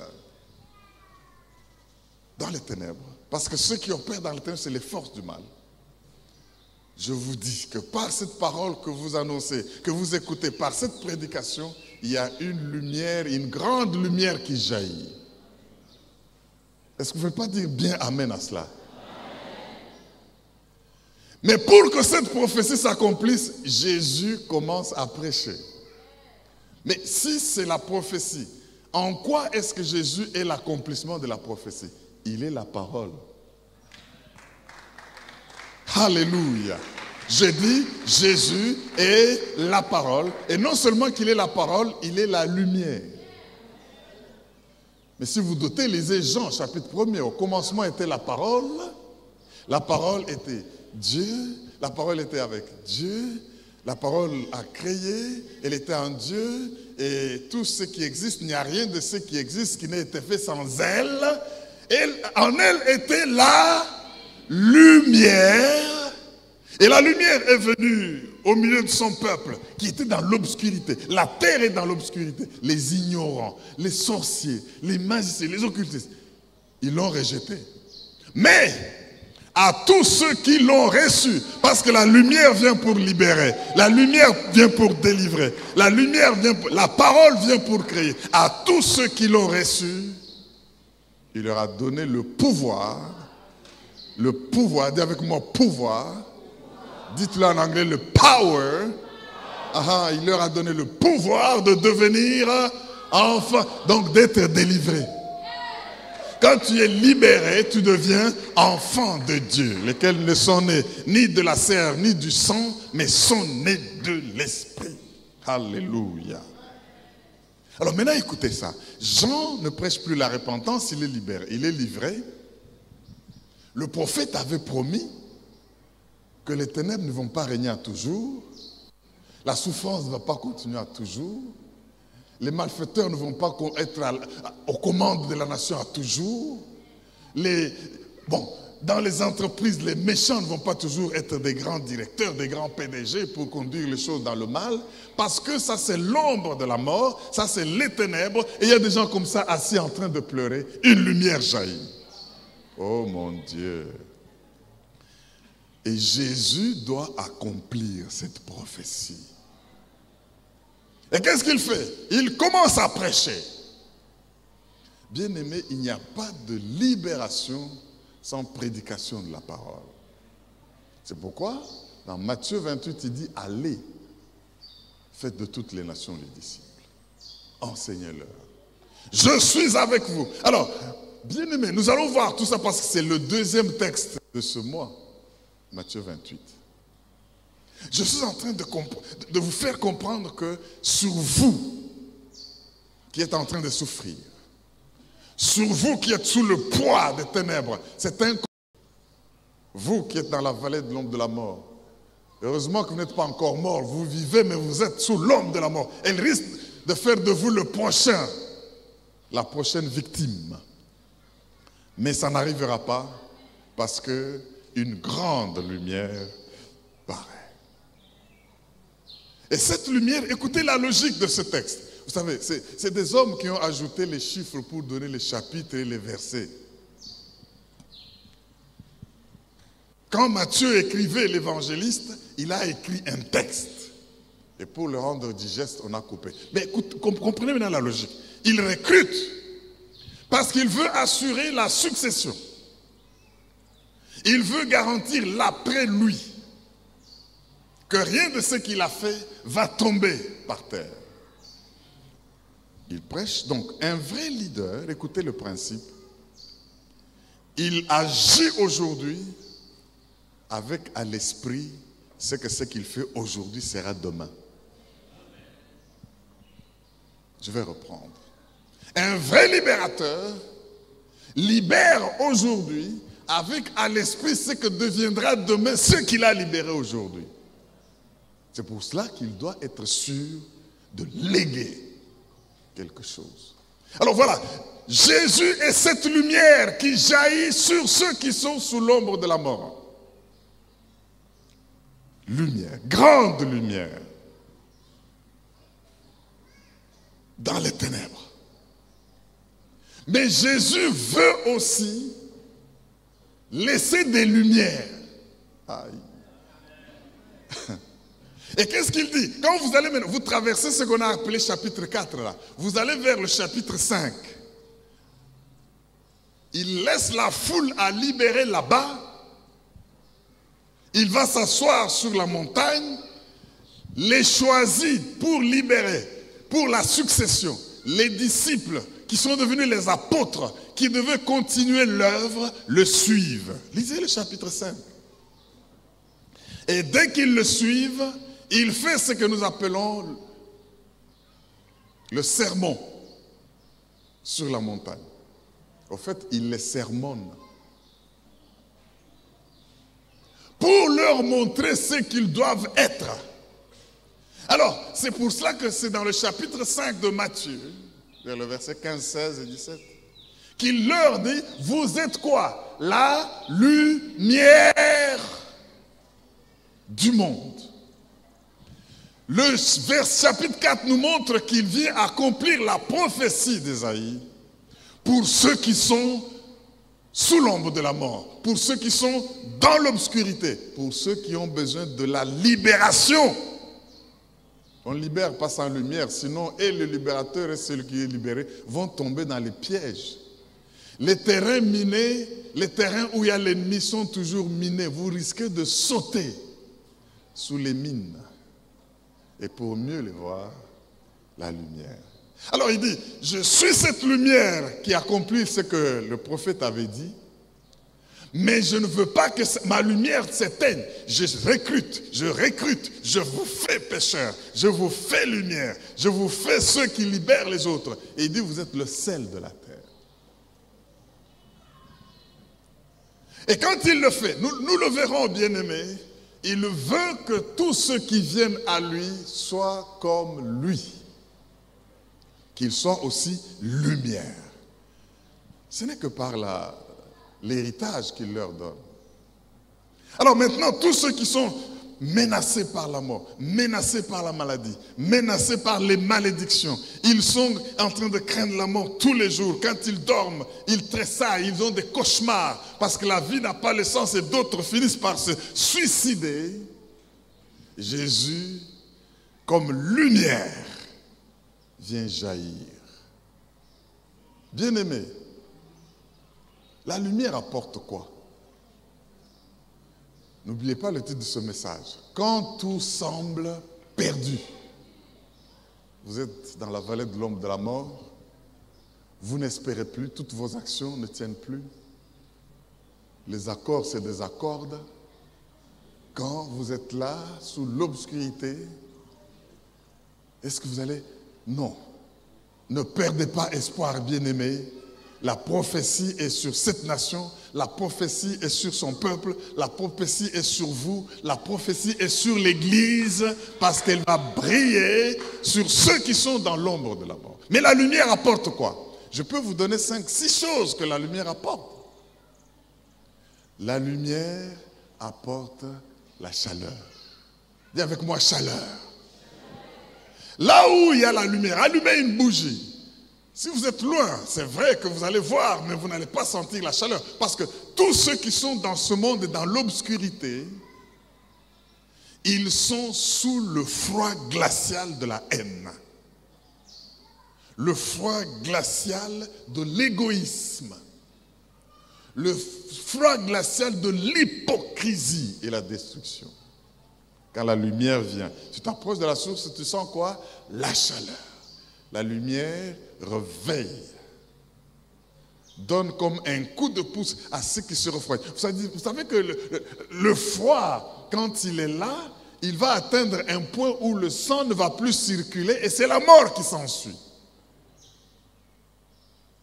dans les ténèbres. Parce que ceux qui opèrent dans les ténèbres, c'est les forces du mal. Je vous dis que par cette parole que vous annoncez, que vous écoutez, par cette prédication, il y a une lumière, une grande lumière qui jaillit. Est-ce que vous ne pouvez pas dire bien amen à cela? Mais pour que cette prophétie s'accomplisse, Jésus commence à prêcher. Mais si c'est la prophétie, en quoi est-ce que Jésus est l'accomplissement de la prophétie? Il est la parole. Alléluia. Je dis, Jésus est la parole. Et non seulement qu'il est la parole, il est la lumière. Mais si vous doutez, lisez Jean, chapitre 1er. Au commencement était la parole. La parole était Dieu, la parole était avec Dieu, la parole a créé, elle était en Dieu, et tout ce qui existe, il n'y a rien de ce qui existe qui n'a été fait sans elle. En elle était la lumière, et la lumière est venue au milieu de son peuple, qui était dans l'obscurité. La terre est dans l'obscurité. Les ignorants, les sorciers, les magiciens, les occultistes, ils l'ont rejeté. Mais à tous ceux qui l'ont reçu, parce que la lumière vient pour libérer, la lumière vient pour délivrer, la lumière vient pour, la parole vient pour créer. À tous ceux qui l'ont reçu, il leur a donné le pouvoir, dis avec moi pouvoir, dites-le en anglais le power, il leur a donné le pouvoir de devenir enfant, donc d'être délivré. Quand tu es libéré, tu deviens enfant de Dieu, lesquels ne sont nés ni de la chair ni du sang, mais sont nés de l'esprit. Alléluia. Alors maintenant, écoutez ça. Jean ne prêche plus la repentance, il est libéré, il est livré. Le prophète avait promis que les ténèbres ne vont pas régner à toujours, la souffrance ne va pas continuer à toujours, les malfaiteurs ne vont pas être aux commandes de la nation à toujours. Dans les entreprises, les méchants ne vont pas toujours être des grands directeurs, des grands PDG pour conduire les choses dans le mal. Parce que ça, c'est l'ombre de la mort, ça, c'est les ténèbres. Et il y a des gens comme ça assis en train de pleurer. Une lumière jaillit. Oh mon Dieu. Et Jésus doit accomplir cette prophétie. Et qu'est-ce qu'il fait? Il commence à prêcher. Bien-aimé, il n'y a pas de libération sans prédication de la parole. C'est pourquoi, dans Matthieu 28, il dit, allez, faites de toutes les nations les disciples. Enseignez-leur. Je suis avec vous. Alors, bien-aimé, nous allons voir tout ça parce que c'est le deuxième texte de ce mois, Matthieu 28. Je suis en train de vous faire comprendre que sur vous, qui êtes en train de souffrir, sur vous qui êtes sous le poids des ténèbres, c'est un... Vous qui êtes dans la vallée de l'ombre de la mort, heureusement que vous n'êtes pas encore mort, vous vivez mais vous êtes sous l'ombre de la mort. Elle risque de faire de vous le prochain, la prochaine victime. Mais ça n'arrivera pas parce que une grande lumière paraît. Et cette lumière, écoutez la logique de ce texte. Vous savez, c'est des hommes qui ont ajouté les chiffres pour donner les chapitres et les versets. Quand Matthieu écrivait l'évangéliste, il a écrit un texte. Et pour le rendre digeste, on a coupé. Mais écoute, comprenez maintenant la logique. Il recrute parce qu'il veut assurer la succession. Il veut garantir l'après lui. Que rien de ce qu'il a fait va tomber par terre. Il prêche donc un vrai leader, écoutez le principe. Il agit aujourd'hui avec à l'esprit ce qu'il fait aujourd'hui sera demain. Je vais reprendre. Un vrai libérateur libère aujourd'hui avec à l'esprit ce que deviendra demain ce qu'il a libéré aujourd'hui. C'est pour cela qu'il doit être sûr de léguer quelque chose. Alors voilà, Jésus est cette lumière qui jaillit sur ceux qui sont sous l'ombre de la mort. Lumière, grande lumière. Dans les ténèbres. Mais Jésus veut aussi laisser des lumières. Aïe. Et qu'est-ce qu'il dit? Quand vous allez, vous traversez ce qu'on a appelé chapitre 4 là, vous allez vers le chapitre 5. Il laisse la foule à libérer là-bas. Il va s'asseoir sur la montagne, les choisis pour libérer, pour la succession, les disciples qui sont devenus les apôtres, qui devaient continuer l'œuvre, le suivent. Lisez le chapitre 5. Et dès qu'ils le suivent, il fait ce que nous appelons le sermon sur la montagne. Au fait, il les sermonne. Pour leur montrer ce qu'ils doivent être. Alors, c'est pour cela que c'est dans le chapitre 5 de Matthieu, vers le verset 15, 16 et 17, qu'il leur dit, vous êtes quoi? La lumière du monde. Le chapitre 4 nous montre qu'il vient accomplir la prophétie d'Ésaïe pour ceux qui sont sous l'ombre de la mort, pour ceux qui sont dans l'obscurité, pour ceux qui ont besoin de la libération. On ne libère pas sans lumière, sinon et le libérateur et celui qui est libéré vont tomber dans les pièges. Les terrains minés, les terrains où il y a l'ennemi sont toujours minés. Vous risquez de sauter sous les mines. Et pour mieux les voir, la lumière. Alors il dit, je suis cette lumière qui accomplit ce que le prophète avait dit, mais je ne veux pas que ma lumière s'éteigne. Je recrute, je vous fais pécheurs, je vous fais lumière, je vous fais ceux qui libèrent les autres. Et il dit, vous êtes le sel de la terre. Et quand il le fait, nous le verrons, bien-aimés, il veut que tous ceux qui viennent à lui soient comme lui. Qu'ils soient aussi lumière. Ce n'est que par l'héritage qu'il leur donne. Alors maintenant, tous ceux qui sont menacés par la mort, menacés par la maladie, menacés par les malédictions, ils sont en train de craindre la mort tous les jours. Quand ils dorment, ils tressaillent, ils ont des cauchemars, parce que la vie n'a pas le sens et d'autres finissent par se suicider. Jésus, comme lumière, vient jaillir. Bien-aimé, la lumière apporte quoi? N'oubliez pas le titre de ce message. Quand tout semble perdu, vous êtes dans la vallée de l'ombre de la mort, vous n'espérez plus, toutes vos actions ne tiennent plus. Les accords se désaccordent. Quand vous êtes là, sous l'obscurité, est-ce que vous allez... Non. Ne perdez pas espoir, bien-aimés. La prophétie est sur cette nation, la prophétie est sur son peuple, la prophétie est sur vous, la prophétie est sur l'Église, parce qu'elle va briller sur ceux qui sont dans l'ombre de la mort. Mais la lumière apporte quoi? Je peux vous donner 5-6 choses que la lumière apporte. La lumière apporte la chaleur. Dis avec moi, chaleur. Là où il y a la lumière, allumez une bougie. Si vous êtes loin, c'est vrai que vous allez voir, mais vous n'allez pas sentir la chaleur. Parce que tous ceux qui sont dans ce monde et dans l'obscurité, Ils sont sous le froid glacial de la haine. Le froid glacial de l'égoïsme. Le froid glacial de l'hypocrisie et la destruction. Quand la lumière vient, tu t'approches de la source, tu sens quoi? La chaleur. La lumière réveille. Donne comme un coup de pouce à ceux qui se refroidissent. Vous savez que le froid, quand il est là, il va atteindre un point où le sang ne va plus circuler et c'est la mort qui s'ensuit.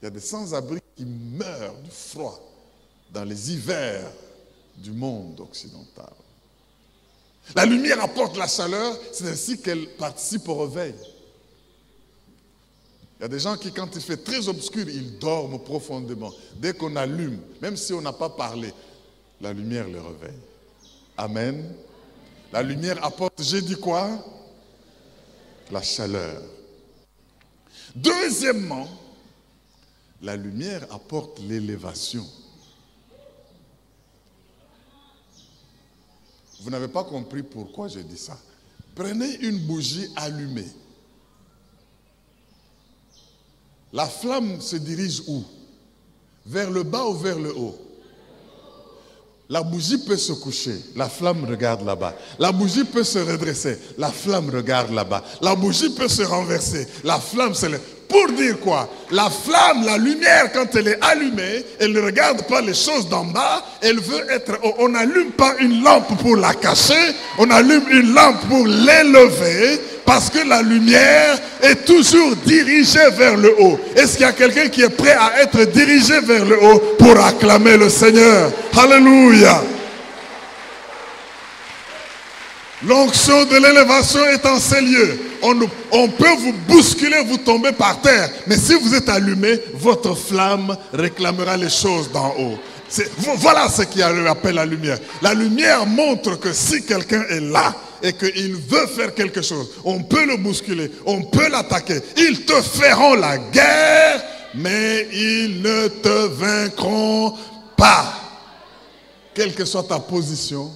Il y a des sans-abri qui meurent du froid dans les hivers du monde occidental. La lumière apporte la chaleur, c'est ainsi qu'elle participe au réveil. Il y a des gens qui, quand il fait très obscur, ils dorment profondément. Dès qu'on allume, même si on n'a pas parlé, la lumière les réveille. Amen. La lumière apporte, j'ai dit quoi? La chaleur. Deuxièmement, la lumière apporte l'élévation. Vous n'avez pas compris pourquoi je dis ça. Prenez une bougie allumée. La flamme se dirige où? Vers le bas ou vers le haut? La bougie peut se coucher, la flamme regarde là-bas. La bougie peut se redresser, la flamme regarde là-bas. La bougie peut se renverser, la flamme se lève. Pour dire quoi? La flamme, la lumière, quand elle est allumée, elle ne regarde pas les choses d'en bas, elle veut être... On n'allume pas une lampe pour la cacher, on allume une lampe pour l'élever, parce que la lumière est toujours dirigée vers le haut. Est-ce qu'il y a quelqu'un qui est prêt à être dirigé vers le haut pour acclamer le Seigneur? Alléluia! L'onction de l'élévation est en ces lieux. On peut vous bousculer, vous tomber par terre. Mais si vous êtes allumé, votre flamme réclamera les choses d'en haut. Voilà ce qui appelle la lumière. La lumière montre que si quelqu'un est là et qu'il veut faire quelque chose, on peut le bousculer, on peut l'attaquer. Ils te feront la guerre, mais ils ne te vaincront pas. Quelle que soit ta position,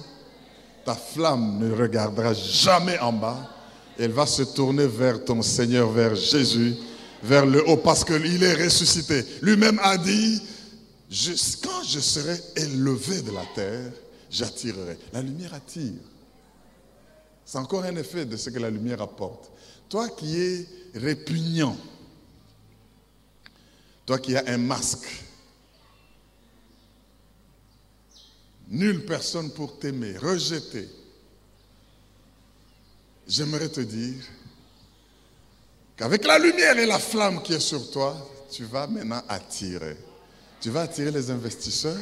ta flamme ne regardera jamais en bas. Elle va se tourner vers ton Seigneur, vers Jésus, vers le haut, parce qu'il est ressuscité. Lui-même a dit, quand je serai élevé de la terre, j'attirerai. La lumière attire. C'est encore un effet de ce que la lumière apporte. Toi qui es répugnant, toi qui as un masque, nulle personne pour t'aimer, rejeté. J'aimerais te dire qu'avec la lumière et la flamme qui est sur toi, tu vas maintenant attirer. Tu vas attirer les investisseurs,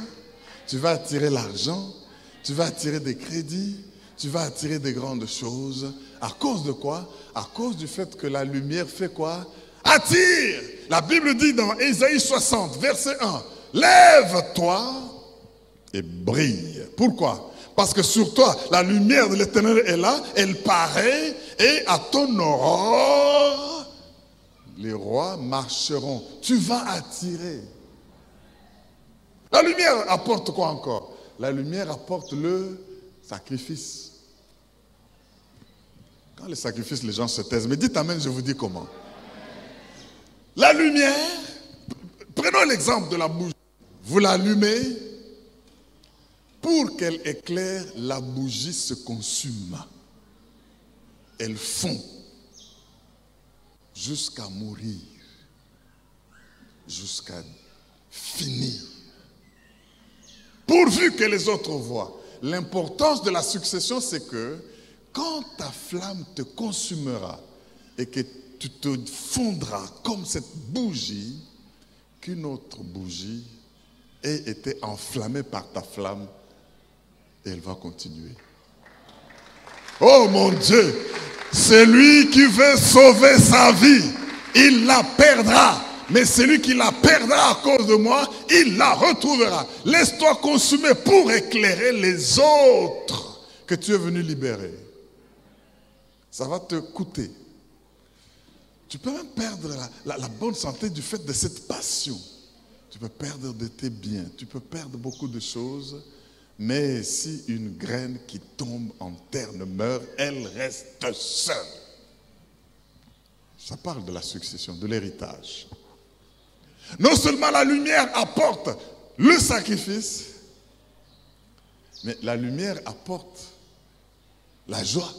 tu vas attirer l'argent, tu vas attirer des crédits, tu vas attirer des grandes choses. À cause de quoi? À cause du fait que la lumière fait quoi? Attire! La Bible dit dans Ésaïe 60, verset 1, lève-toi et brille. Pourquoi? Parce que sur toi, la lumière de l'Éternel est là, elle paraît, et à ton aurore, les rois marcheront. Tu vas attirer. La lumière apporte quoi encore? La lumière apporte le sacrifice. Quand les sacrifices, les gens se taisent. Mais dites amen, je vous dis comment. La lumière, prenons l'exemple de la bougie. Vous l'allumez. Pour qu'elle éclaire, la bougie se consume. Elle fond jusqu'à mourir, jusqu'à finir. Pourvu que les autres voient. L'importance de la succession, c'est que quand ta flamme te consumera et que tu te fondras comme cette bougie, qu'une autre bougie ait été enflammée par ta flamme, et elle va continuer. Oh mon Dieu, celui qui veut sauver sa vie, il la perdra. Mais celui qui la perdra à cause de moi, il la retrouvera. Laisse-toi consumer pour éclairer les autres que tu es venu libérer. Ça va te coûter. Tu peux même perdre la bonne santé du fait de cette passion. Tu peux perdre de tes biens. Tu peux perdre beaucoup de choses. Mais si une graine qui tombe en terre ne meurt, elle reste seule. Ça parle de la succession, de l'héritage. Non seulement la lumière apporte le sacrifice, mais la lumière apporte la joie.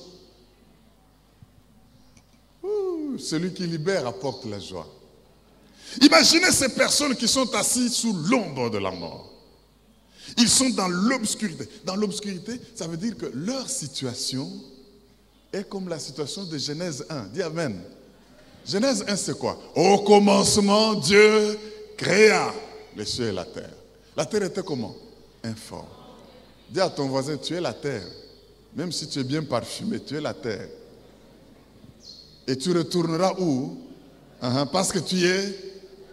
Celui qui libère apporte la joie. Imaginez ces personnes qui sont assises sous l'ombre de la mort. Ils sont dans l'obscurité. Dans l'obscurité, ça veut dire que leur situation est comme la situation de Genèse 1. Dis Amen. Genèse 1, c'est quoi? Au commencement, Dieu créa les cieux et la terre. La terre était comment? Informe. Dis à ton voisin, tu es la terre. Même si tu es bien parfumé, tu es la terre. Et tu retourneras où? Parce que tu es...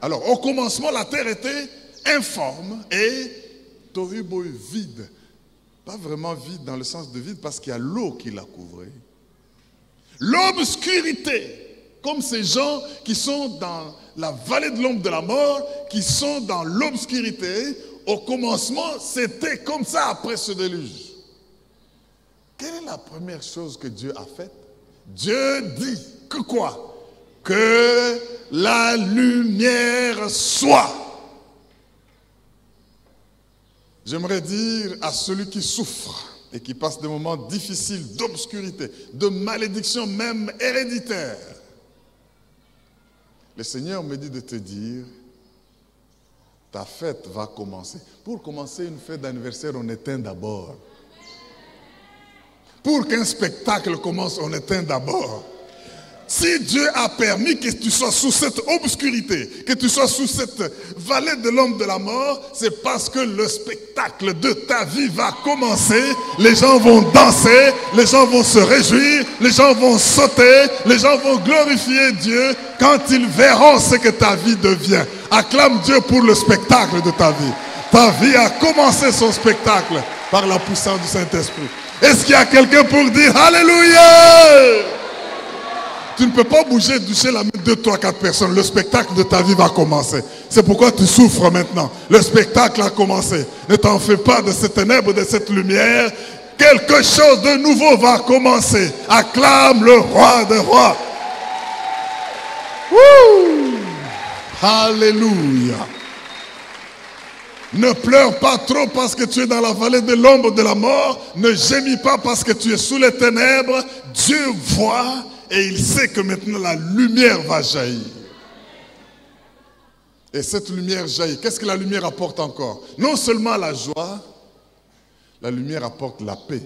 Alors, au commencement, la terre était informe et tohu bohu, vide. Pas vraiment vide dans le sens de vide parce qu'il y a l'eau qui la couvrait. L'obscurité, comme ces gens qui sont dans la vallée de l'ombre de la mort, qui sont dans l'obscurité, au commencement, c'était comme ça après ce déluge. Quelle est la première chose que Dieu a faite? Dieu dit que quoi? Que la lumière soit. J'aimerais dire à celui qui souffre et qui passe des moments difficiles d'obscurité, de malédiction même héréditaire. Le Seigneur me dit de te dire, ta fête va commencer. Pour commencer une fête d'anniversaire, on éteint d'abord. Pour qu'un spectacle commence, on éteint d'abord. Si Dieu a permis que tu sois sous cette obscurité, que tu sois sous cette vallée de l'ombre de la mort, c'est parce que le spectacle de ta vie va commencer. Les gens vont danser, les gens vont se réjouir, les gens vont sauter, les gens vont glorifier Dieu quand ils verront ce que ta vie devient. Acclame Dieu pour le spectacle de ta vie. Ta vie a commencé son spectacle par la puissance du Saint-Esprit. Est-ce qu'il y a quelqu'un pour dire Alléluia? Tu ne peux pas bouger, toucher la main de 2, 3, 4 personnes. Le spectacle de ta vie va commencer. C'est pourquoi tu souffres maintenant. Le spectacle a commencé. Ne t'en fais pas de cette ténèbre, de cette lumière. Quelque chose de nouveau va commencer. Acclame le roi des rois. Wouh! Alléluia. Ne pleure pas trop parce que tu es dans la vallée de l'ombre de la mort. Ne gémis pas parce que tu es sous les ténèbres. Dieu voit. Et il sait que maintenant la lumière va jaillir. Et cette lumière jaillit. Qu'est-ce que la lumière apporte encore? Non seulement la joie, la lumière apporte la paix.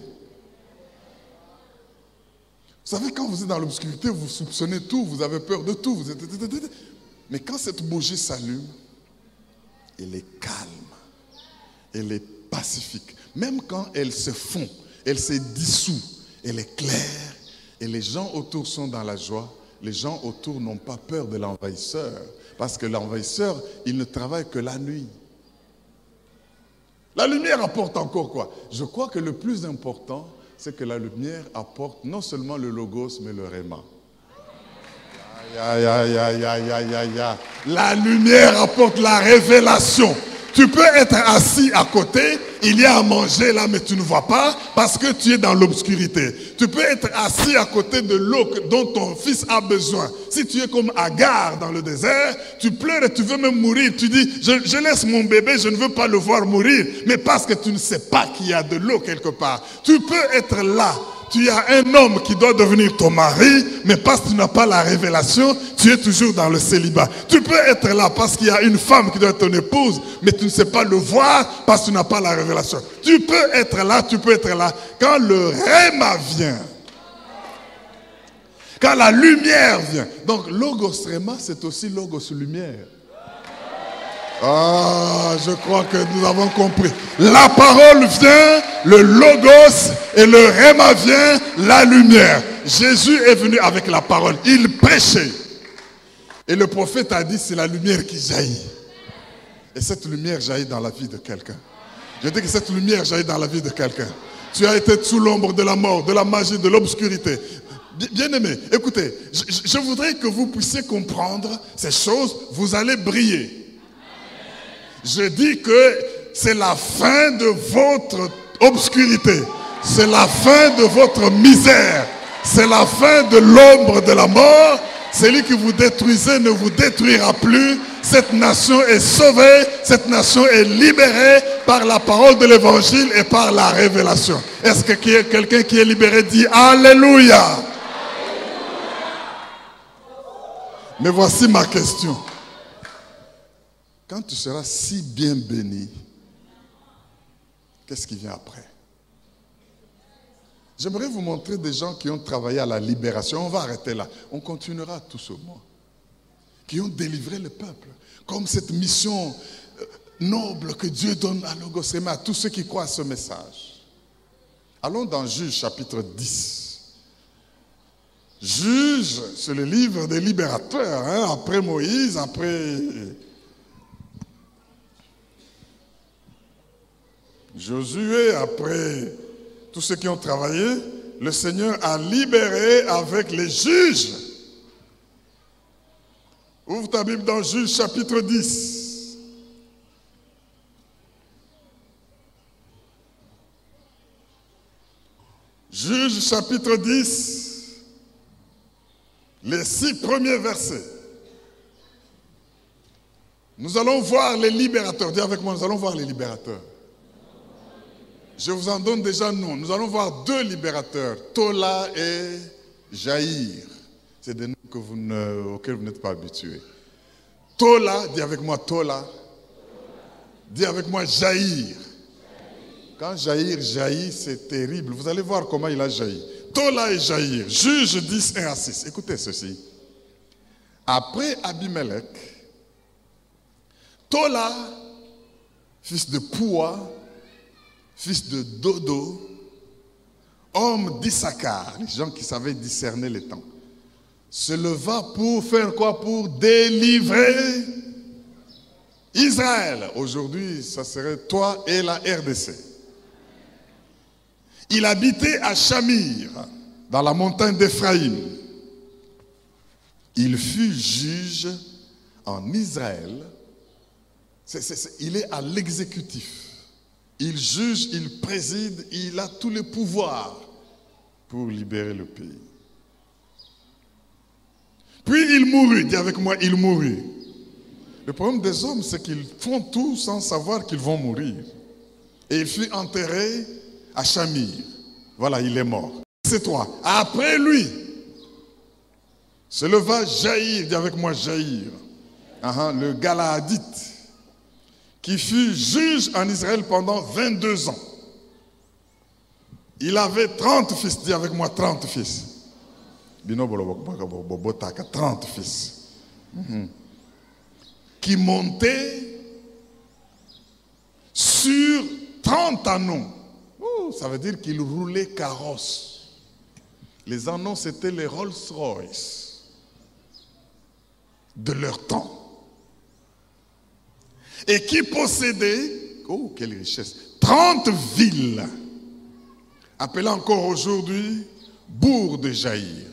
Vous savez, quand vous êtes dans l'obscurité, vous soupçonnez tout, vous avez peur de tout. Mais quand cette bougie s'allume, elle est calme, elle est pacifique. Même quand elle se fond, elle se dissout, elle est claire. Et les gens autour sont dans la joie. Les gens autour n'ont pas peur de l'envahisseur. Parce que l'envahisseur, il ne travaille que la nuit. La lumière apporte encore quoi? Je crois que le plus important, c'est que la lumière apporte non seulement le logos, mais le réma. La lumière apporte la révélation. Tu peux être assis à côté, il y a à manger là, mais tu ne vois pas parce que tu es dans l'obscurité. Tu peux être assis à côté de l'eau dont ton fils a besoin. Si tu es comme Agar dans le désert, tu pleures et tu veux même mourir. Tu dis, je laisse mon bébé, je ne veux pas le voir mourir. Mais parce que tu ne sais pas qu'il y a de l'eau quelque part. Tu peux être là. Tu as un homme qui doit devenir ton mari, mais parce que tu n'as pas la révélation, tu es toujours dans le célibat. Tu peux être là parce qu'il y a une femme qui doit être ton épouse, mais tu ne sais pas le voir parce que tu n'as pas la révélation. Tu peux être là, tu peux être là. Quand le réma vient, quand la lumière vient. Donc logos réma, c'est aussi logos lumière. Ah, je crois que nous avons compris. La parole vient, le logos et le réma vient, la lumière. Jésus est venu avec la parole. Il prêchait. Et le prophète a dit, c'est la lumière qui jaillit. Et cette lumière jaillit dans la vie de quelqu'un. Je dis que cette lumière jaillit dans la vie de quelqu'un. Tu as été sous l'ombre de la mort, de la magie, de l'obscurité. Bien-aimé, écoutez, je voudrais que vous puissiez comprendre ces choses. Vous allez briller. Je dis que c'est la fin de votre obscurité. C'est la fin de votre misère. C'est la fin de l'ombre de la mort. Celui qui vous détruisait ne vous détruira plus. Cette nation est sauvée. Cette nation est libérée par la parole de l'évangile et par la révélation. Est-ce que quelqu'un qui est libéré dit Alléluia? Mais voici ma question. Quand tu seras si bien béni, qu'est-ce qui vient après? J'aimerais vous montrer des gens qui ont travaillé à la libération. On va arrêter là. On continuera tout ce mois. Qui ont délivré le peuple. Comme cette mission noble que Dieu donne à Logos Réma, à tous ceux qui croient à ce message. Allons dans Juge chapitre 10. Juge, c'est le livre des libérateurs. Hein, après Moïse, après Josué, après tous ceux qui ont travaillé, le Seigneur a libéré avec les juges. Ouvre ta Bible dans Juge chapitre 10. Juge chapitre 10, les 6 premiers versets. Nous allons voir les libérateurs. Dis avec moi, nous allons voir les libérateurs. Je vous en donne déjà nom. Nous allons voir 2 libérateurs, Tola et Jaïr. C'est des noms auxquels vous n'êtes pas habitués. Tola, dis avec moi Tola. Dis avec moi Jaïr. Quand Jaïr jaillit, c'est terrible. Vous allez voir comment il a jailli. Tola et Jaïr, Juge 10, 1 à 6. Écoutez ceci. Après Abimelech, Tola, fils de Poua, fils de Dodo, homme d'Issachar, les gens qui savaient discerner les temps, se leva pour faire quoi? Pour délivrer Israël. Aujourd'hui, ça serait toi et la RDC. Il habitait à Shamir, dans la montagne d'Éphraïm. Il fut juge en Israël. Il est à l'exécutif. Il juge, il préside, il a tous les pouvoirs pour libérer le pays. Puis il mourut, dis avec moi, il mourut. Le problème des hommes, c'est qu'ils font tout sans savoir qu'ils vont mourir. Et il fut enterré à Shamir. Voilà, il est mort. C'est toi. Après lui, se leva Jaïr, dis avec moi Jaïr, le Galaadite, qui fut juge en Israël pendant 22 ans. Il avait 30 fils, dis avec moi 30 fils. 30 fils. Qui montaient sur 30 anneaux. Ça veut dire qu'il roulait carrosse. Les anneaux, c'était les Rolls-Royce de leur temps. Et qui possédait, oh quelle richesse, 30 villes, appelées encore aujourd'hui bourg de Jaïr.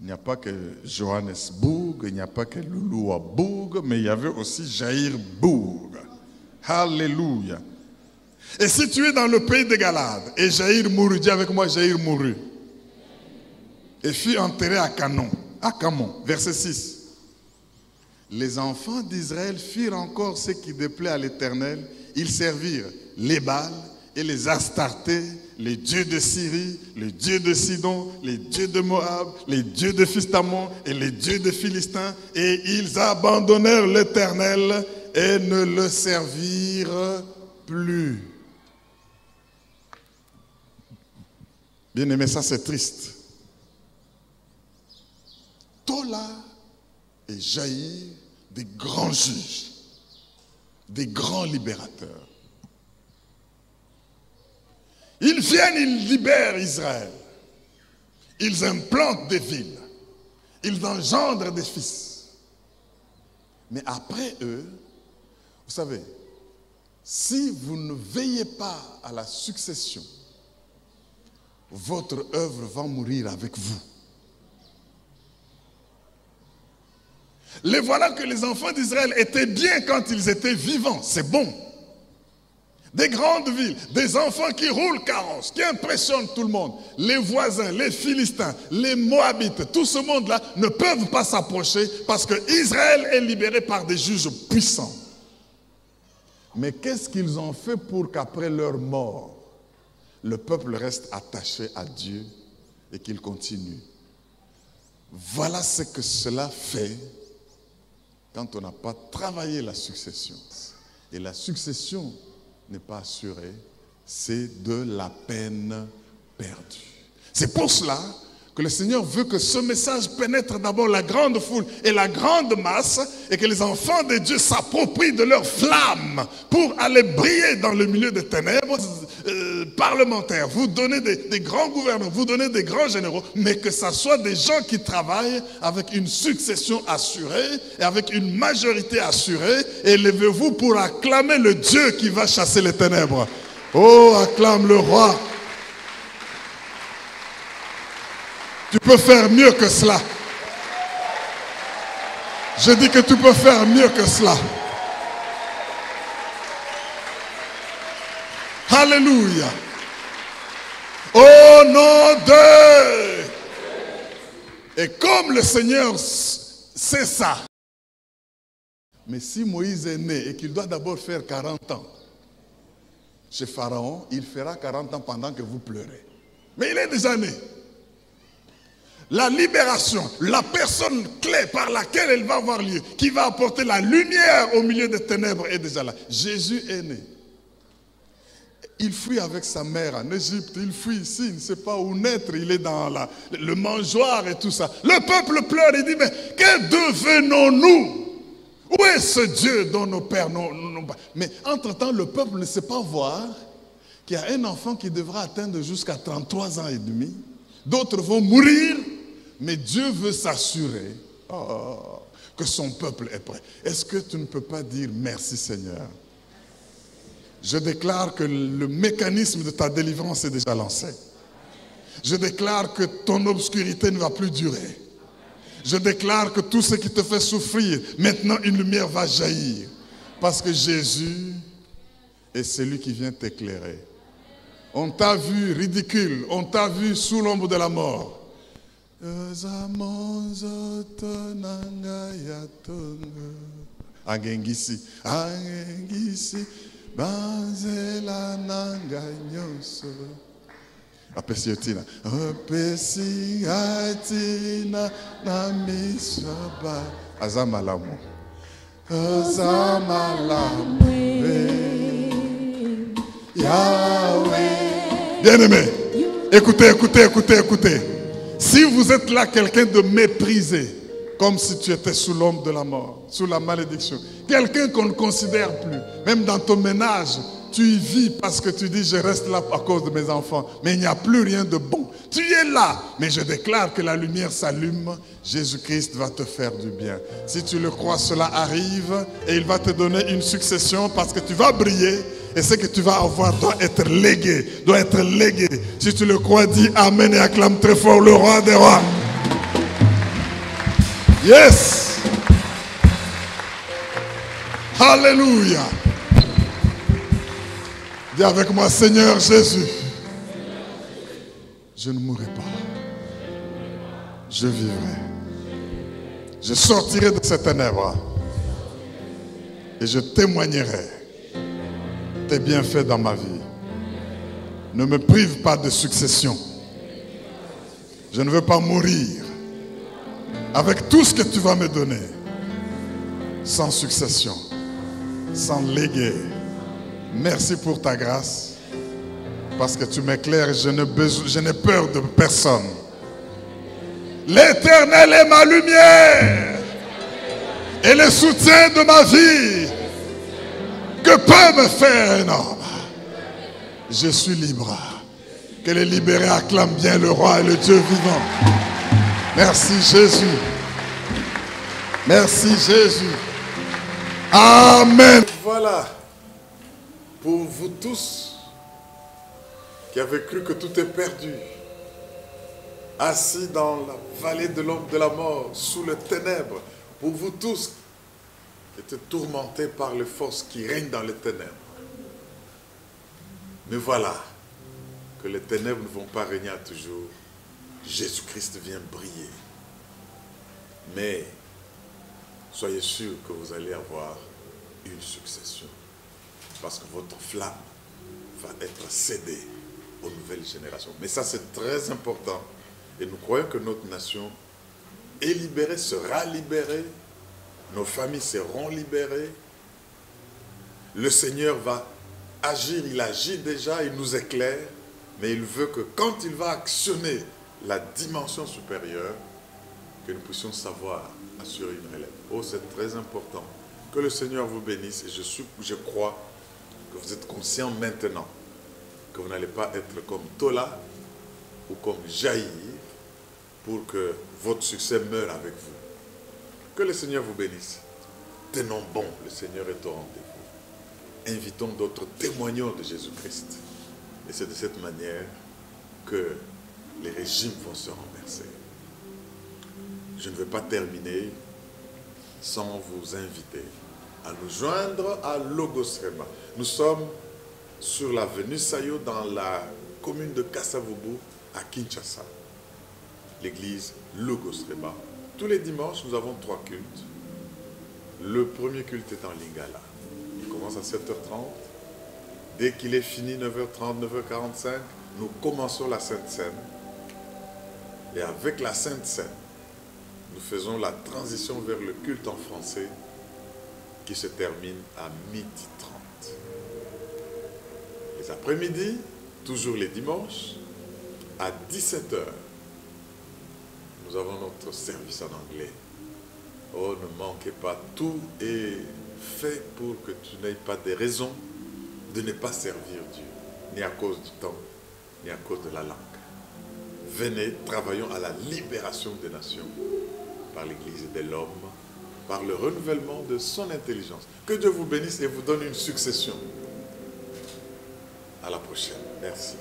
Il n'y a pas que Johannesburg, il n'y a pas que Loulouabourg, mais il y avait aussi Jaïrbourg. Alléluia. Et situé dans le pays de Galade, et Jaïr mourut, dis avec moi Jaïr mourut, et fut enterré à Camon, verset 6. Les enfants d'Israël firent encore ce qui déplaît à l'Éternel. Ils servirent les Baals et les Astartés, les dieux de Syrie, les dieux de Sidon, les dieux de Moab, les dieux de Fistamon et les dieux de Philistins. Et ils abandonnèrent l'Éternel et ne le servirent plus. Bien aimé, ça c'est triste. Tola et Jaïr, des grands juges, des grands libérateurs. Ils viennent, ils libèrent Israël. Ils implantent des villes. Ils engendrent des fils. Mais après eux, vous savez, si vous ne veillez pas à la succession, votre œuvre va mourir avec vous. Les voilà que les enfants d'Israël étaient bien quand ils étaient vivants, c'est bon. des grandes villes, des enfants qui roulent carrosse, qui impressionnent tout le monde. Les voisins, les Philistins, les Moabites, tout ce monde-là ne peuvent pas s'approcher parce que Israël est libéré par des juges puissants. Mais qu'est-ce qu'ils ont fait pour qu'après leur mort, le peuple reste attaché à Dieu et qu'il continue? Voilà ce que cela fait quand on n'a pas travaillé la succession. Et la succession n'est pas assurée, c'est de la peine perdue. C'est pour cela que le Seigneur veut que ce message pénètre d'abord la grande foule et la grande masse et que les enfants de Dieu s'approprient de leur flamme pour aller briller dans le milieu des ténèbres parlementaires. Vous donnez des grands gouverneurs, vous donnez des grands généraux, mais que ce soit des gens qui travaillent avec une succession assurée et avec une majorité assurée. Et levez-vous pour acclamer le Dieu qui va chasser les ténèbres. Oh, acclame le roi. Tu peux faire mieux que cela. Je dis que tu peux faire mieux que cela. Alléluia. Au nom de... Et comme le Seigneur sait ça. Mais si Moïse est né et qu'il doit d'abord faire 40 ans chez Pharaon, il fera 40 ans pendant que vous pleurez. Mais il est déjà né. La libération, la personne clé par laquelle elle va avoir lieu, qui va apporter la lumière au milieu des ténèbres est déjà là. Jésus est né. Il fuit avec sa mère en Égypte, il fuit ici, il ne sait pas où naître, il est dans le mangeoire et tout ça. Le peuple pleure, il dit, mais que devenons-nous? Où est ce Dieu dont nos pères n'ont pas? Mais entre-temps, le peuple ne sait pas voir qu'il y a un enfant qui devra atteindre jusqu'à 33 ans et demi. D'autres vont mourir. Mais Dieu veut s'assurer que son peuple est prêt. Est-ce que tu ne peux pas dire merci Seigneur? Je déclare que le mécanisme de ta délivrance est déjà lancé. Je déclare que ton obscurité ne va plus durer. Je déclare que tout ce qui te fait souffrir, maintenant une lumière va jaillir. Parce que Jésus est celui qui vient t'éclairer. On t'a vu ridicule, on t'a vu sous l'ombre de la mort. Angengisi, angengisi, banzela nanga nyoso. Apesiotina, apesiatina na misaba. Azamalamu, azamalamu, Yahweh. Bien-aimé, écoutez, écoutez, écoutez, écoutez. Si vous êtes là quelqu'un de méprisé, comme si tu étais sous l'ombre de la mort, sous la malédiction, quelqu'un qu'on ne considère plus, même dans ton ménage, tu y vis parce que tu dis je reste là à cause de mes enfants, mais il n'y a plus rien de bon. Tu es là, mais je déclare que la lumière s'allume, Jésus-Christ va te faire du bien. Si tu le crois, cela arrive et il va te donner une succession parce que tu vas briller. Et ce que tu vas avoir doit être légué, doit être légué. Si tu le crois, dis Amen et acclame très fort le roi des rois. Yes. Alléluia. Dis avec moi, Seigneur Jésus, je ne mourrai pas. Je vivrai. Je sortirai de ces ténèbres et je témoignerai tes bienfaits dans ma vie. Ne me prive pas de succession. Je ne veux pas mourir avec tout ce que tu vas me donner sans succession, sans légué. Merci pour ta grâce parce que tu m'éclaires et je n'ai peur de personne. L'Éternel est ma lumière et le soutien de ma vie. Que peut me faire un homme? Je suis libre. Que les libérés acclament bien le roi et le Dieu vivant. Merci Jésus. Merci Jésus. Amen. Voilà. Pour vous tous qui avez cru que tout est perdu, assis dans la vallée de l'ombre de la mort, sous les ténèbres, pour vous tous qui êtes tourmentés par les forces qui règnent dans les ténèbres, Mais voilà, que les ténèbres ne vont pas régner à toujours. Jésus-Christ vient briller. Mais soyez sûrs que vous allez avoir une succession. Parce que votre flamme va être cédée aux nouvelles générations. Mais ça, c'est très important. Et nous croyons que notre nation est libérée, sera libérée. Nos familles seront libérées. Le Seigneur va agir, il agit déjà, il nous éclaire. Mais il veut que quand il va actionner la dimension supérieure, que nous puissions savoir assurer une relève. Oh, c'est très important. Que le Seigneur vous bénisse. Et je crois que vous êtes conscients maintenant que vous n'allez pas être comme Tola ou comme Jaïr pour que votre succès meure avec vous. Que le Seigneur vous bénisse. Tenons bon, le Seigneur est au rendez-vous. Invitons d'autres témoignants de Jésus-Christ. Et c'est de cette manière que les régimes vont se renverser. Je ne vais pas terminer sans vous inviter à nous joindre à Logos Rema. Nous sommes sur l'avenue Sayo dans la commune de Kasavubu à Kinshasa. L'église Logos Rema. Tous les dimanches, nous avons 3 cultes. Le premier culte est en Lingala. Il commence à 7h30. Dès qu'il est fini, 9h30, 9h45, nous commençons la Sainte Seine. Et avec la Sainte Seine, nous faisons la transition vers le culte en français qui se termine à 12h30. Les après-midi, toujours les dimanches, à 17h, nous avons notre service en anglais. Oh, ne manquez pas, tout est fait pour que tu n'aies pas de raisons de ne pas servir Dieu, ni à cause du temps, ni à cause de la langue. Venez, travaillons à la libération des nations par l'Église de l'homme, par le renouvellement de son intelligence. Que Dieu vous bénisse et vous donne une succession. À la prochaine. Merci.